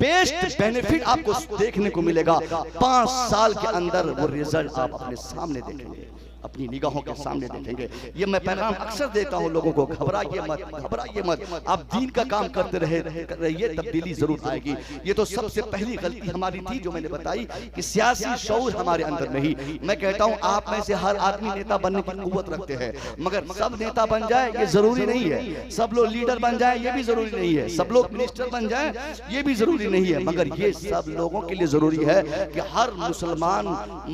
बेस्ट बेनिफिट आपको देखने को मिलेगा। 5 साल के अंदर वो रिजल्ट आप अपने सामने देखेंगे। अपनी निगाहों के सामने देखेंगे। ये मैं पैगाम अक्सर देता हूँ लोगों को, घबराइए मत, घबराइए मत, आप दीन का काम करते रहिए, तब्दीली जरूर आएगी। ये तो सबसे पहली गलती हमारी थी जो मैंने बताई कि सियासी शऊर हमारे अंदर नहीं। मैं कहता हूँ आप में से हर आदमी नेता बनने की कुव्वत रखते हैं, मगर सब नेता बन जाए ये जरूरी नहीं है, सब लोग लीडर बन जाए ये भी जरूरी नहीं है, सब लोग मिनिस्टर बन जाए ये भी जरूरी नहीं है, मगर ये सब लोगों के लिए जरूरी है कि हर मुसलमान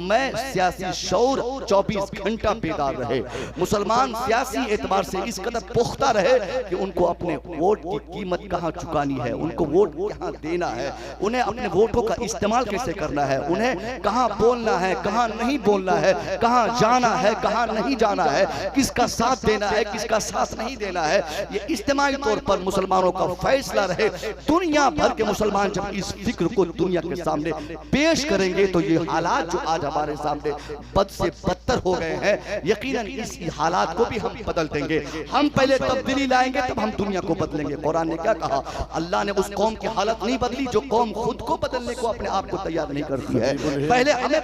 में सियासी शऊर 24 घंटा बेदार रहे। मुसलमान सियासी एतबार से इस कदर पुख्ता रहे कि उनको अपने वोट की कीमत कहाँ चुकानी है, उनको वोट कहाँ देना है, उन्हें अपने वोटों का इस्तेमाल कैसे करना है, उन्हें कहाँ बोलना है, कहाँ नहीं बोलना है, कहाँ जाना है, कहाँ नहीं जाना है, किसका साथ देना है, किसका साथ नहीं देना है। ये इज्तिमाई तौर पर मुसलमानों का फैसला रहे। दुनिया भर के मुसलमान जब इस फिक्र को दुनिया के सामने पेश करेंगे तो ये हालात जो आज हमारे सामने बद से बदतर हो गए हैं, यकीनन इस हालात को भी हम बदल देंगे। हम पहले तब्दीली लाएंगे तब हम दुनिया को बदलेंगे। कुरान ने क्या कहा? अल्लाह ने उस कौम की हालत नहीं बदली जो कौम खुद को बदलने को अपने आप को तैयार नहीं करती है। पहले हमें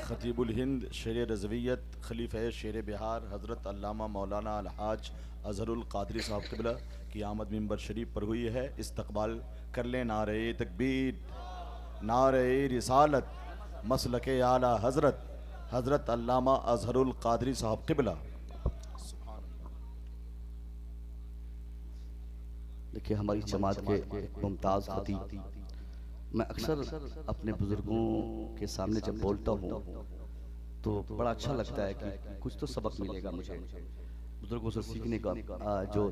खतीबुल हिंद शेर रज़वियत खलीफा शेर बिहार हजरत अल्लामा मौलाना अलहाज अजहरुल कादरी साहब क़िबला की आमद मिंबर शरीफ पर हुई है। इस्तकबाल कर ले नारे तकबीर, नारे रिसालत, मसलके आला हजरत हजरत अल्लामा अजहरुल कादरी साहब क़िबला। देखिए हमारी जमात के मुमताज़ खतीब, मैं अक्सर अपने बुजुर्गों के सामने जब बोलता हूँ तो बड़ा अच्छा लगता है कि कुछ तो सबक मिलेगा मुझे बुजुर्गों से सीखने का। जो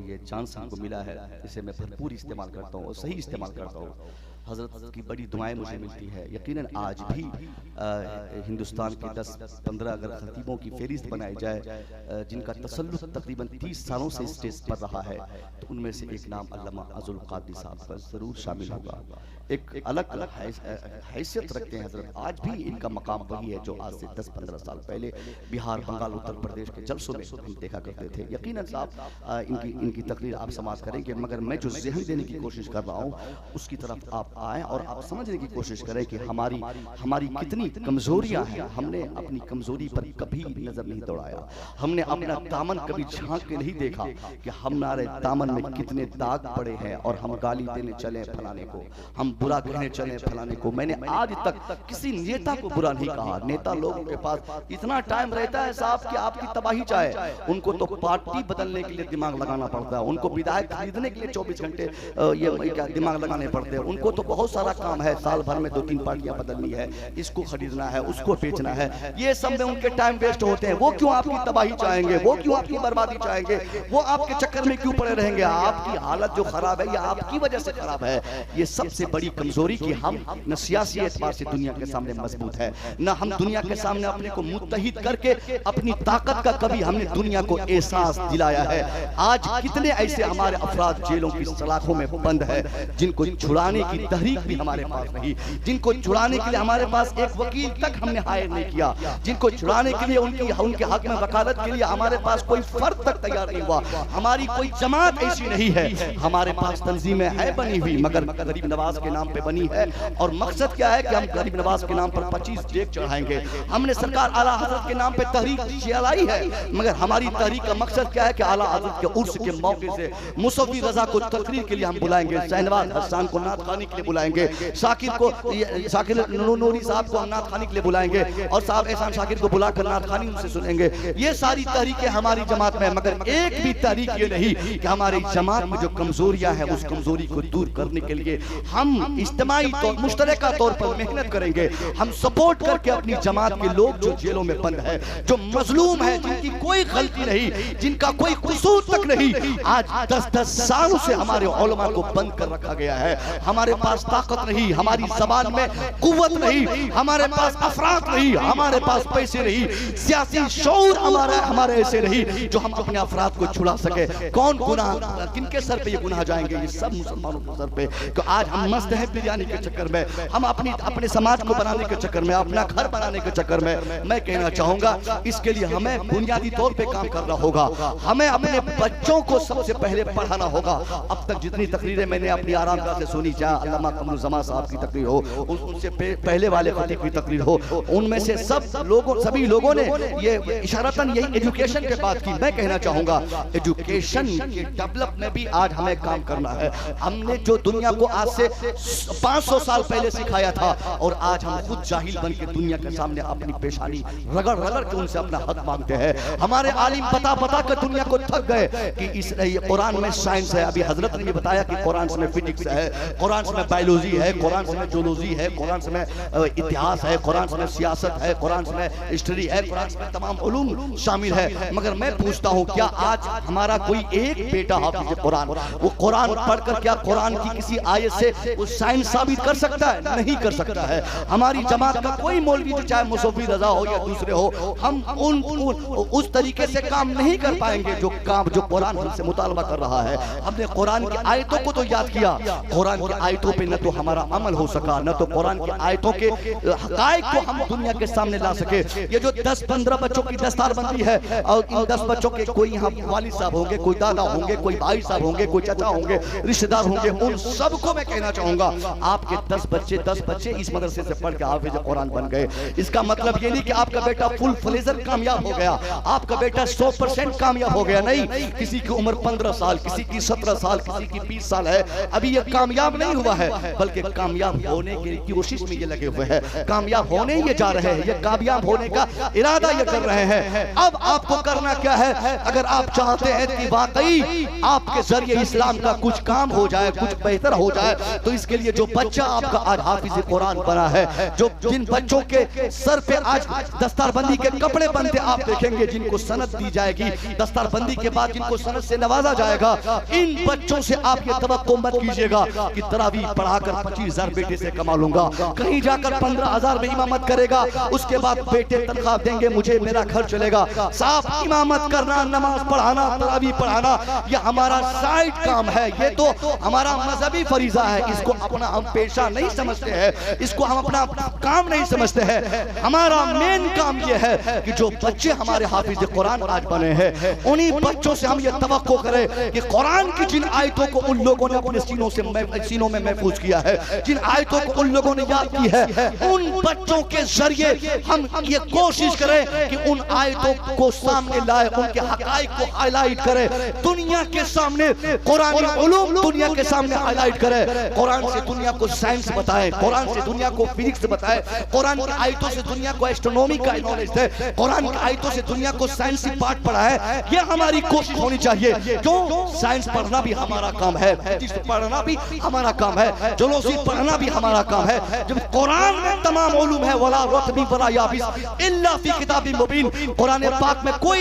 ये चांस हमको मिला है इसे मैं भरपूर इस्तेमाल करता हूँ और सही इस्तेमाल करता हूँ। हजरत की बड़ी दुआएं मुझे मिलती है। यकीनन आज भी हिंदुस्तान के 10-15 अगर खतीबों की फहरिस्त बनाई जाए जिनका तसल्लुत तकरीबन 30 सालों से स्टेज पर रहा है तो उनमें से एक नाम अल्लामा अज़रुल कादरी साहब का जरूर शामिल होगा। एक अलग अलग हैसियत रखते हैं हजरत। आज भी इनका मकाम वही है जो आज से 10-15 साल पहले बिहार, बंगाल, उत्तर प्रदेश के जलसों में हम देखा करते थे। यकीनन साहब इनकी तकरीर आप समाज करेंगे, मगर मैं जो ज़हन देने की कोशिश कर रहा हूँ उसकी तरफ आप आए और आप समझने की कोशिश करें कि हमारी कितनी कमजोरियां हैं। हमने अपनी कमजोरी पर कभी नजर नहीं दौड़ाया, हमने अपना दामन कभी झांक के नहीं देखा कि हमारे दामन में कितने दाग पड़े हैं और हम गाली देने चले फलाने को, हम बुरा कहने चले फलाने को। मैंने आज तक किसी नेता को बुरा नहीं कहा। नेता लोगों के पास इतना टाइम रहता है साहब कि आपकी तबाही चाहे, उनको तो पार्टी बदलने के लिए दिमाग लगाना पड़ता है, उनको विधायक खरीदने के लिए 24 घंटे ये क्या दिमाग लगाने पड़ते हैं। उनको तो बहुत सारा काम है, साल भर में 2-3 पार्टियां बदलनी है, इसको खरीदना है, उसको बेचना है, ये सब में उनके टाइम वेस्ट होते हैं। वो क्यों आपकी तबाही चाहेंगे, वो क्यों आपकी बर्बादी चाहेंगे, वो आपके चक्कर में क्यों पड़े रहेंगे। आपकी हालत जो खराब है ये आपकी वजह से खराब है। ये सबसे बड़ी कमजोरी कि हम न सियासी एतबार से दुनिया के सामने मजबूत है, न हम दुनिया के सामने अपने को मुत्तहिद करके अपनी ताकत का कभी हमने दुनिया को एहसास दिलाया है। आज कितने ऐसे हमारे अफराद जेलों की सलाखों में बंद है जिनको छुड़ाने की तहरीक भी हमारे पास नहीं, जिनको छुड़ाने के लिए हमारे पास एक वकील तक हमने हायर नहीं किया, जिनको छुड़ाने के लिए उनके हक में वकालत के लिए हमारे पास कोई फर्द तक तैयार नहीं हुआ। हमारी कोई जमात ऐसी नहीं है, हमारे पास तंजीमें है बनी हुई मगर गरीब नवाज के नाम पे बनी है। और मकसद क्या है कि हम गरीब नवाज के नाम पर 25 डेग चढ़ाएंगे। हमने सरकार आला हजरत के नाम पे तहरीक चलाई है, मगर हमारी तहरीक का मकसद क्या है कि आला हजरत के उर्स के मौके से मुसव्वी रजा को तकरीर के लिए हम बुलाएंगे, शहनवाज हसन को नात खानी के लिए बुलाएंगे, शाकिर नूरी साहब को हम नात खानी के लिए बुलाएंगे और साहब एहसान शाकिर को बुलाकर नात खानी उनसे सुनेंगे। ये सारी तहरीकें हमारी जमात में, मगर एक भी तहरीक ये नहीं कि हमारी जमात में जो कमजोरियां हैं उस कमजोरी को दूर करने के लिए हम इज्तिमाई तौर मुश्तरका तौर पर मेहनत करेंगे। हम सपोर्ट करके अपनी जमात के लोग जो जेलों में बंद है, जो मजलूम है, जिनकी कोई गलती नहीं, जिनका कोई कसूर तक नहीं, आज 10-10 सालों से हमारे उलमा को बंद कर रखा गया है। हमारे पास ताकत नहीं, हमारी जबान में कुव्वत नहीं, हमारे पास अफराद नहीं, हमारे पास पैसे नहीं, सियासी शऊर हमारे ऐसे नहीं जो हम अपने अफराद को छुड़ा सके। कौन गुनाह किनके सर पे ये गुनाह जाएंगे? ये सब मुसलमानों के सर पे। तो आज हम मस्त घुसते हैं बिरयानी के चक्कर में, हम अपने समाज को बनाने के चक्कर में, अपना घर बनाने के चक्कर में। मैं कहना चाहूंगा इसके लिए हमें बुनियादी तौर पे काम करना होगा। हमें अपने बच्चों को सबसे पहले पढ़ाना होगा। अब तक जितनी तकरीरें मैंने अपनी आरामगाह से सुनी, चाहे अल्लामा कमरुज़्ज़मान साहब की तकरीर हो, उनसे पहले वाले खतीब की तकरीर हो, उनमें से सभी लोगों ने ये इशारतन यही एजुकेशन के बात की। मैं कहना चाहूंगा एजुकेशन के डेवलप में भी आज हमें काम करना है। हमने जो दुनिया को आज से 500 साल पहले सिखाया था और आज हम खुद जाहिल बन के दुनिया के सामने अपनी पेशानी रगड़ रगड़ के उनसे अपना हक मांगते हैं। हमारे आलिम बता कर दुनिया को थक गए कि इस कुरान में साइंस है। अभी हजरत ने बताया कि कुरान में फिजिक्स है, कुरान में बायोलॉजी है, कुरान में जूलॉजी है, कुरान में इतिहास है, कुरान में सियासत है, कुरान में हिस्ट्री है, कुरान में तमाम उलूम शामिल है। मगर मैं पूछता हूँ क्या आज हमारा कोई एक बेटा हाफिज कुरान, वो कुरान पढ़कर क्या कुरान की किसी आयत से वो साइंस साबित कर सकता है? नहीं कर सकता है। हमारी जमात का कोई मौलवी जो चाहे मुसव्वी रजा हो या दूसरे हो, हम उस तरीके से काम नहीं कर पाएंगे जो कुरान हमसे मुतालबा कर रहा है। हमने कुरान की आयतों को तो याद किया, कुरान की आयतों पे न तो हमारा अमल हो सका, न तो कुरान की आयतों के हकायक को हम दुनिया के सामने ला सके। ये जो 10-15 बच्चों की दस्तारबंदी है और इन 10 बच्चों के कोई यहाँ वालिद साहब होंगे, कोई दादा होंगे, कोई भाई साहब होंगे, कोई चाचा होंगे, रिश्तेदार होंगे, उन सबको मैं कहना चाहूंगा आपके 10 बच्चे इस मदरसे से पढ़ के हाफिज कुरान बन गए। इसका मतलब ये नहीं कि आपका बेटा फुल फ्लेजर कामयाब हो गया, आपका बेटा 100% कामयाब हो गया। नहीं, किसी की उम्र 15 साल, किसी की 17 साल, किसी की 20 साल है, अभी ये कामयाब नहीं हुआ है, बल्कि कामयाब होने की कोशिश में ये लगे हुए हैं, कामयाब होने ये जा रहे हैं, ये कामयाब होने का इरादा ये कर रहे हैं। अब आपको करना क्या है? अगर आप चाहते हैं कि वाकई आपके जरिए इस्लाम का कुछ काम हो जाए, कुछ बेहतर हो जाए, तो इसके लिए जो बच्चा आपका आज हाफिज कुरान बना है, जो जिन बच्चों के सर पे आज दस्तारबंदी के कपड़े बनते आप देखेंगे, जिनको सनद दी जाएगी, दस्तारबंदी के बाद जिनको सनद से नवाजा जाएगा, इन बच्चों से आप ये तवक्को मत कीजिएगा कि तरावीह पढ़ाकर 25,000 बेटे से कमा लूंगा, कहीं जाकर 15,000 में इमामत करेगा, उसके बाद बेटे तनख्वाह देंगे, मुझे मेरा घर चलेगा। साहब, इमामत करना, नमाज पढ़ाना, तरावीह पढ़ाना, ये हमारा साइड काम है, ये तो हमारा मजहबी फरीजा है। इसको अपना हम पेशा नहीं समझते हैं, इसको हम अपना काम नहीं समझते हैं। हमारा मेन काम ये है कि जो बच्चे हमारे हाफिज कुरान आज बने हैं, उन्हीं बच्चों से हम ये तवक्को करें कि कुरान की जिन आयतों को उन लोगों ने अपने सीनों में महफूज किया है, जिन आयतों को उन लोगों ने याद की है, उन बच्चों के जरिए हम ये कोशिश करें कि उन आयतों को सामने लाए, उनके हकायक को हाईलाइट करें, दुनिया के सामने कुरानी उलूम दुनिया के सामने हाईलाइट करें, कुरान से दुनिया को साइंस बताएं, कुरान से दुनिया को फिजिक्स बताएं, कुरान की आयतों से दुनिया को एस्ट्रोनॉमी का नॉलेज दे, कुरान की आयतों से दुनिया को साइंसी पाठ पढ़ाए। ये हमारी कोशिश होनी चाहिए। क्यों? साइंस पढ़ना भी हमारा काम है, फिजिक्स पढ़ना भी हमारा काम है, जूलॉजी पढ़ना भी हमारा काम है। जब कुरान में तमाम उलूम है, वला रत्बी वला याबिस इल्ला फी किताबिन मुबीन, कुरान पाक में कोई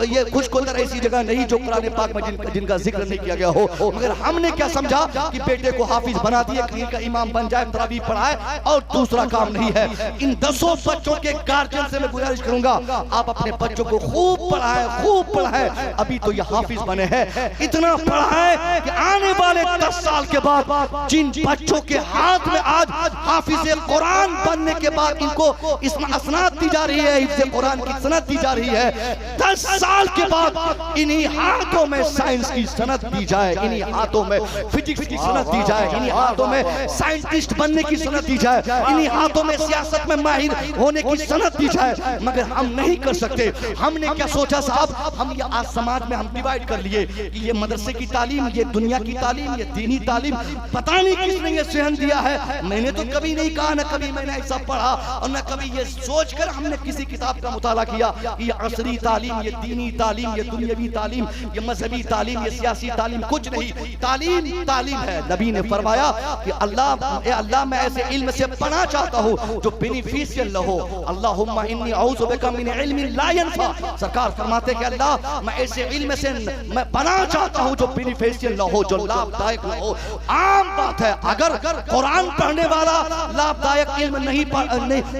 ये खुशकोदर ऐसी जगह नहीं जो कुरान पाक में जिनका जिक्र नहीं किया गया हो। मगर हमने क्या समझा कि बेटे को हाफिज बना दिए, कहीं का इमाम बन जाए, तरावीह पढ़ाए और दूसरा काम नहीं है। इन 10 बच्चों के गार्जियन से मैं गुजारिश करूंगा, आप अपने बच्चों को खूब पढ़ाएं। अभी तो ये हाफिज बने हैं, इतना पढ़ाएं कि आने वाले 10 साल के बाद जिन बच्चों के हाथ में आज हाफिज कुरान बनने के बाद इनको इसमें असनाद दी जा रही है, हिफ्ज़ कुरान की सनद दी जा रही है, 10 साल के बाद इन्हीं हाथों में साइंस की सनद दी जाए, इन्हीं हाथों में फिजिक्स की सनद दी जाए, इन्हीं हाथों में साइंटिस्ट बनने की सनद दी जाए, इन्हीं हाथों में सियासत में माहिर होने की सनद दी जाए। मगर हम नहीं कर सकते। हमने क्या सोचा साहब, हम ये आज समाज में हम डिवाइड कर लिए कि ये मदरसे की तालीम, ये दुनिया की तालीम, ये दीनी तालीम, पता नहीं किसने ये सहन दिया है। मैंने तो कभी नहीं कहा, न कभी मैंने ऐसा पढ़ा और न कभी ये सोचकर हमने किसी किताब का मुताला किया कि ये असरी तालीम, ये दीनी तालीम, ये दुनियावी तालीम, ये मजहबी तालीम, ये सियासी तालीम, कुछ नहीं। तालीम तालीम है। नबी ने फरमाया कि अल्लाह मैं ऐसे इल्म से पढ़ना चाहता हूँ जो बेनिफिशियल हो। अल्लाहुम्मा इन्नी औज़ु बिका मिन इल्मिन ला यनफा। सरकार फरमाते कि अल्लाह मैं ऐसे इल्म से मैं पढ़ना चाहता हूँ जो बेनिफिशियल न हो, जो लाभदायक न हो। आम बात है, अगर कुरान पढ़ने वाला लाभदायक इल्म नहीं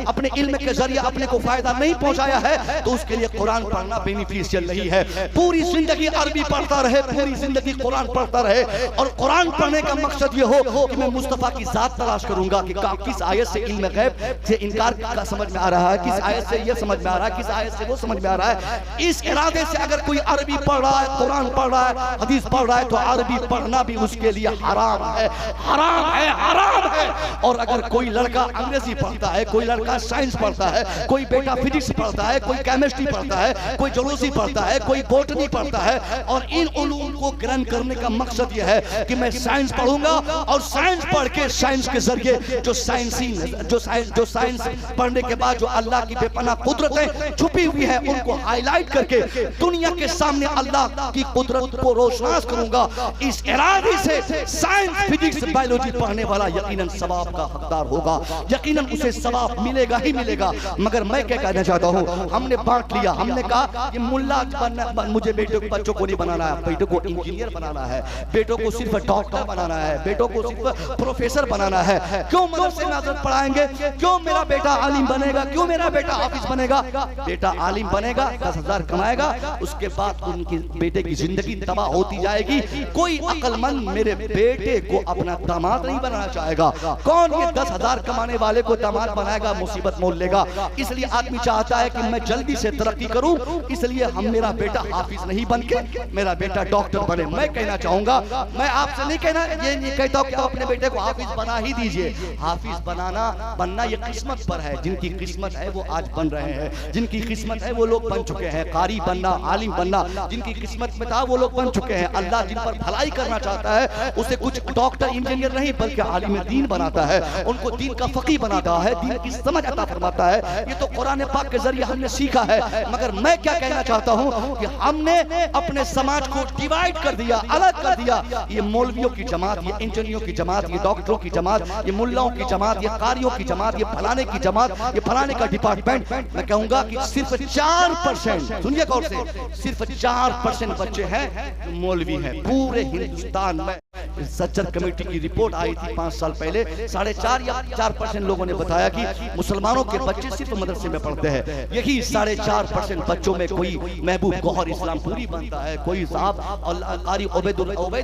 अपने इल्म के जरिए अपने को फायदा नहीं पहुंचाया है तो उसके लिए कुरान पढ़ना बेनिफिशियल नहीं है। पूरी जिंदगी अरबी पढ़ता रहे, पूरी जिंदगी कुरान पढ़ता रहे और कुरान पढ़ने का मकसद ये हो कि मैं मुस्तफा की जात तलाश करूंगा कि किस आयत से इल्म गैब से इनकार का समझ में आ रहा है, किस आयत से ये समझ में आ रहा है, किस आयत से वो समझ में आ रहा है। इस इरादे से अगर कोई अरबी पढ़ रहा है, कुरान पढ़ रहा है, हदीस पढ़ रहा है, तो अरबी पढ़ना भी उसके लिए हराम है, हराम है, हराम है। और अगर कोई लड़का अंग्रेजी पढ़ता है, कोई लड़का साइंस पढ़ता है, कोई बेटा फिजिक्स पढ़ता है, कोई केमिस्ट्री पढ़ता है, कोई जोलॉजी पढ़ता है, कोई बॉटनी पढ़ता है, और इन उलूम को ग्रहण करने का मकसद यह है कि मैं साइंस पढ़ूंगा और साइंस पढ़ के साइंस के जरिए जो साइंस पढ़ने के बाद जो अल्लाह की बेपनाह कुदरतें छुपी हुई है उनको हाईलाइट करके दुनिया के सामने अल्लाह की कुदरत को रोशनास करूंगा। इस इरादे से साइंस फिजिक्स बायोलॉजी पढ़ने वाला यकीनन सवाब का हकदार होगा, यकीनन उसे सवाब मिलेगा ही मिलेगा। मगर मैं क्या कहना चाहता हूँ, हमने बांट लिया, हमने कहा कि मुल्ला बनना, मुझे बच्चों को नहीं बनाना है, बेटों को इंजीनियर बनाना है, बेटों को सिर्फ डॉक्टर बनाना है, बेटों को सिर्फ प्रोफेसर बनाना है। क्यों मदरसे में हज़रत पढ़ाएंगे? क्यों मेरा बेटा आलिम बनेगा? क्यों मेरा बेटा हाफिज बनेगा? बेटा आलिम बनेगा, 10,000 कमाएगा, उसके बाद उनकी बेटे की जिंदगी तबाह होती जाएगी। कोई अक्लमंद मेरे बेटे को अपना दामाद नहीं बनाना चाहेगा। कौन ये 10,000 कमाने वाले को दामाद बनाएगा? मुसीबत मोल लेगा। इसलिए आदमी चाहता है कि मैं जल्दी से तरक्की करूं, इसलिए हम मेरा बेटा हाफिज नहीं बन के मेरा बेटा डॉक्टर बने। मैं कहना चाहूंगा, मैं आपसे नहीं कहना, ये नहीं कहता कि आप अपने बेटे को हाफिज बना ही दीजिए। हाफिज बनना ये किस्मत पर है। जिनकी किस्मत है वो आज बन रहे हैं, जिनकी किस्मत है वो लोग बन चुके हैं। कारी बनना, आलिम बनना जिनकी किस्मत में था वो लोग बन चुके हैं। अल्लाह जिन पर भलाई करना चाहता है उसे कुछ डॉक्टर इंजीनियर नहीं बल्कि आलिम दीन बनाता है, उनको दीन का फकीह बनाता है, दीन की समझ अता फरमाता है। ये तो कुरान पाक के जरिए हमने सीखा है। मगर मैं क्या कहना चाहता हूँ कि हमने अपने समाज को डिवाइड कर दिया, अलग कर दिया। ये मौलवियों की जमात, ये इंजीनियरों की जमात, ये डॉक्टरों की जमात, ये मुल्लाओं की जमात, ये कारियों की जमात, ये फलाने की जमात, ये फलाने का डिपार्टमेंट। मैं कहूंगा कि सिर्फ 4%, सुनिए गौर से, सिर्फ 4% बच्चे हैं जो मौलवी हैं पूरे हिंदुस्तान में। सज्जन कमेटी की रिपोर्ट आई थी 5 साल पहले, 4.5 या 4% लोगों ने बताया कि मुसलमानों के बच्चे सिर्फ मदरसे में पढ़ते हैं। यही 4.5% बच्चों में कोई महबूब गौहर इस्लामपुरी बनता है, कोई साहब कारी ओबैद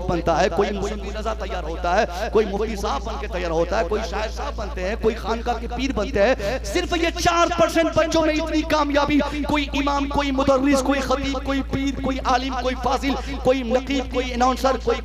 बनता है, कोई मुफ्ती रजा तैयार होता है, कोई मुफ्ती साहब बन के तैयार होता है, कोई शायर साहब बनते हैं, कोई खानका के पीर बनते हैं। सिर्फ ये 4% बच्चों में इतनी कामयाबी, कोई इमाम, कोई मुदर्रिस, कोई खतीब, कोई पीर, कोई आलिम, कोई फाजिल, कोई नकीब, कोई अनाउंसर, कोई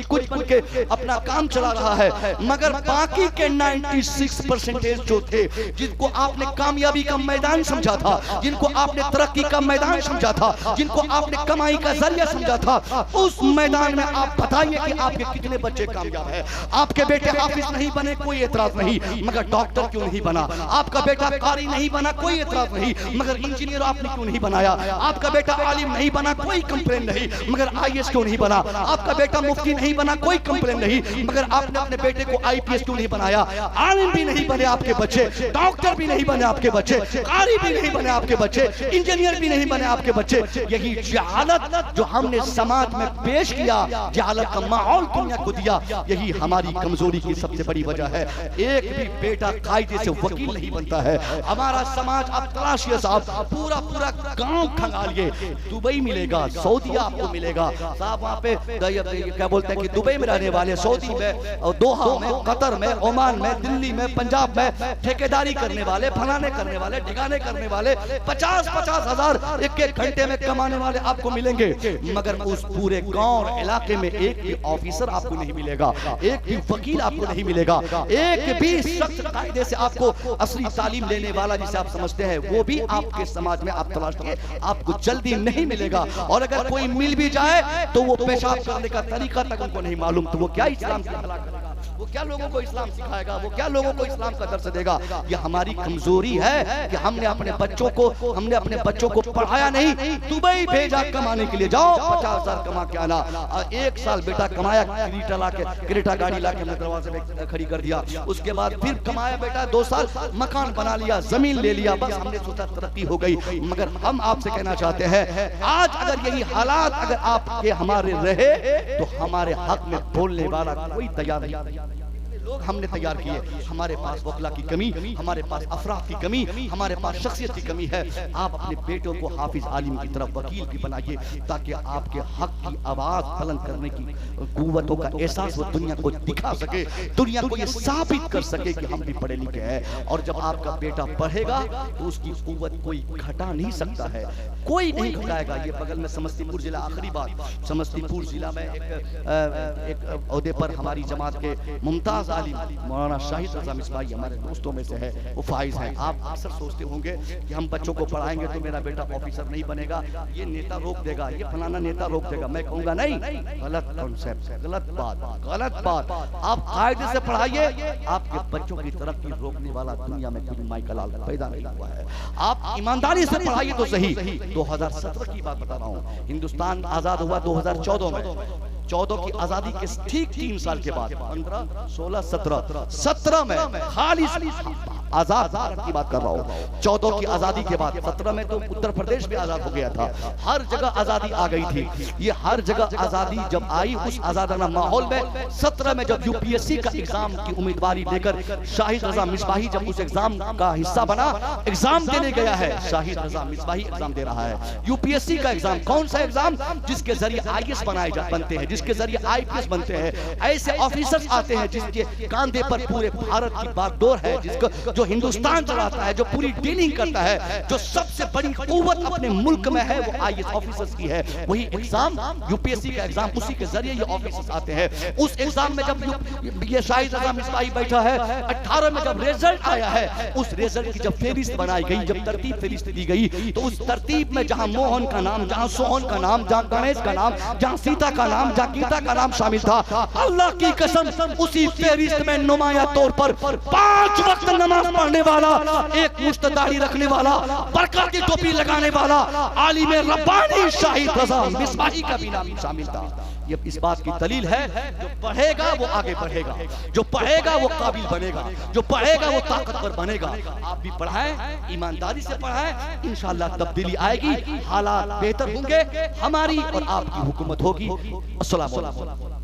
कुछ बन के अपना काम चला रहा है। मगर बाकी के 96% जो थे, जिनको आपने कामयाबी का मैदान समझा था, जिनको आपने तरक्की का मैदान समझा था, जिनको आपने कमाई का जरिया समझा था, उस मैदान में आप बताइए कि आपके कितने बच्चे कामयाब हैं। आपके बेटे हाफिज नहीं बने, कोई एतराज नहीं, मगर डॉक्टर क्यों नहीं बना? आपका बेटा कारी नहीं बना, कोई एतराज नहीं, मगर इंजीनियर आपने क्यों नहीं बनाया? आपका बेटा आलिम नहीं बना, कोई कंप्लेन नहीं, मगर IAS क्यों नहीं बना? आपका बेटा मुफ्ती नहीं बना, कोई कंप्लेन नहीं, मगर आपने अपने बेटे को IPS क्यों नहीं बनाया? आलिम भी नहीं बने आपके बच्चे, डॉक्टर भी नहीं बने आपके बच्चे, कारी भी नहीं बने आपके बच्चे, इंजीनियर भी नहीं बने आपके बच्चे। यही जहालत जो हमने समाज में पेश किया, जहालत का माहौल दुनिया को दिया, यही हमारी कमजोरी की सबसे बड़ी वजह है। एक भी बेटा कायदे से वकील नहीं बनता है। हमारा समाज अब तलाशिए साहब, पूरा गांव खंगालिए, दुबई मिलेगा, सऊदी आपको मिलेगा साहब। वहाँ पे क्या बोलते हैं कि दुबई में रहने वाले, सऊदी में, दोहा में, कतर में, ओमान में, दिल्ली में, पंजाब में ठेकेदारी करने वाले, फलाने करने वाले, ठिकाने करने वाले 50-50 हजार एक घंटे में कमाने वाले आपको मिलेंगे। मगर उस पूरे गांव और इलाके में एक भी ऑफिसर आपको नहीं मिलेगा, एक भी वकील आपको नहीं मिलेगा, एक भी शख्स कायदे से आपको असली तालीम लेने वाला जिसे आप समझते हैं वो भी आपके समाज में आप तलाश करें, आपको जल्दी नहीं मिलेगा। और अगर कोई मिल भी जाए तो वो पेशाब करने का तरीका तक उनको नहीं मालूम, तो वो क्या इस्लाम की भला करेगा? वो क्या लोगों को इस्लाम सिखाएगा? वो क्या लोगों को इस्लाम का दर्स देगा? ये हमारी कमजोरी है कि हमने अपने बच्चों को पढ़ाया नहीं, दुबई भेजा कमाने के लिए, जाओ 50,000 कमा के आना। 1 साल बेटा कमाया, क्रेटा गाड़ी लाके दरवाजे पे खड़ी कर दिया, उसके बाद फिर कमाया बेटा 2 साल, मकान बना लिया, जमीन ले लिया, बस हमने सोचा तरक्की हो गई। मगर हम आपसे कहना चाहते हैं, आज अगर यही हालात अगर आपके हमारे रहे तो हमारे हक में बोलने वाला कोई तैयार नहीं। लोग हमने तैयार किए। हमारे पास वकला की कमी, हमारे पास अफराद की कमी, हमारे पास शख्सियत की कमी है। आप अपने बेटों को हाफिज आलिम की तरफ वकील भी बनाइए, ताकि आपके हक की आवाज बुलंद करने की कुव्वतों का एहसास वो दुनिया को दिखा सके, दुनिया को ये साबित कर सके कि हम भी पढ़े लिखे हैं। और जब आपका बेटा पढ़ेगा तो उसकी कुव्वत कोई घटा नहीं सकता है, कोई नहीं घटाएगा। ये बगल में समस्तीपुर जिला, आखिरी बात, समस्तीपुर जिला में एक ओहदे पर हमारी जमात के मुमताज आलिम मौलाना शाहिद रजा मिसबाही हमारे दोस्तों में से है, वो फाइज हैं। आप अक्सर सोचते होंगे कि हम बच्चों को पढ़ाएंगे तो मेरा बेटा ऑफिसर नहीं बनेगा, ये नेता रोक देगा, ये फलाना नेता रोक देगा। मैं कहूंगा नहीं, गलत कॉन्सेप्ट, गलत बात, गलत बात। आप कायदे से पढ़ाइए, आपके बच्चों की तरक्की रोकने वाला दुनिया में कोई माइकल आल पैदा नहीं हुआ है। आप ईमानदारी से पढ़ाइए तो सही। 2017 की बात बता रहा हूँ, हिंदुस्तान आजाद हुआ 2014 में। 14 की आजादी के ठीक 3 साल के बाद 15, 16, 17 में खाली आजाद भारत की बात कर रहा हूँ। 14 की आजादी के बाद 17 में तो उत्तर प्रदेश भी आजाद हो गया था, हर जगह आजादी आ गई थी। ये हर जगह आजादी जब आई, उस आजादाना माहौल में 17 में जब यूपीएससी का एग्जाम की उम्मीदवारी लेकर शाहिद रजा मिसबाही जब उस एग्जाम का हिस्सा बना, एग्जाम देने गया है, शाहिद रजा मिसबाही एग्जाम दे रहा है। यूपीएससी का एग्जाम, कौन सा एग्जाम? जिसके जरिए आईएएस बनते हैं, जिसके जरिए आईपीएस बनते हैं। ऐसे ऑफिसर्स आते हैं जिसके कांधे पर पूरे भारत की बागडोर है, जिसको जो हिंदुस्तान चलाता है, जो पूरी डीलिंग करता है, जो सबसे बड़ी कुव्वत अपने मुल्क में है, वो आईएएस ऑफिसर्स की है। वही एग्जाम, यूपीएससी का एग्जाम, उसी के जरिए ये ऑफिसर्स आते हैं। उस एग्जाम में जब ये शाहिद रजा मिसबाही बैठा है, 18 में जब रिजल्ट आया है, उस रिजल्ट की जब फेहरिस्त बनाई गई, जब तरतीब फेहरिस्त दी गई, तो उस तरतीब में जहां मोहन का नाम, जहां सोहन का नाम, जहां गणेश का नाम, जहां सीता का नाम, जहां गीता का नाम शामिल था, अल्लाह की कसम उसी फेहरिस्त में नुमाया तौर पर 5 वक्त नमाज पढ़ने वाला, एक मुश्त दाढ़ी रखने वाला, बरकत की टोपी लगाने वाला आलिम रब्बानी शाहिद रजा मिसबाही का भी नाम शामिल था। ये इस बात की दलील है, जो पढ़ेगा वो आगे बढ़ेगा, जो पढ़ेगा वो काबिल बनेगा, जो पढ़ेगा वो ताकतवर बनेगा। आप भी पढ़ाएं, ईमानदारी से पढ़ाएं, इंशाअल्लाह तब्दीली आएगी, हालात बेहतर होंगे, हमारी और आपकी हुकूमत होगी। अस्सलाम वालेकुम।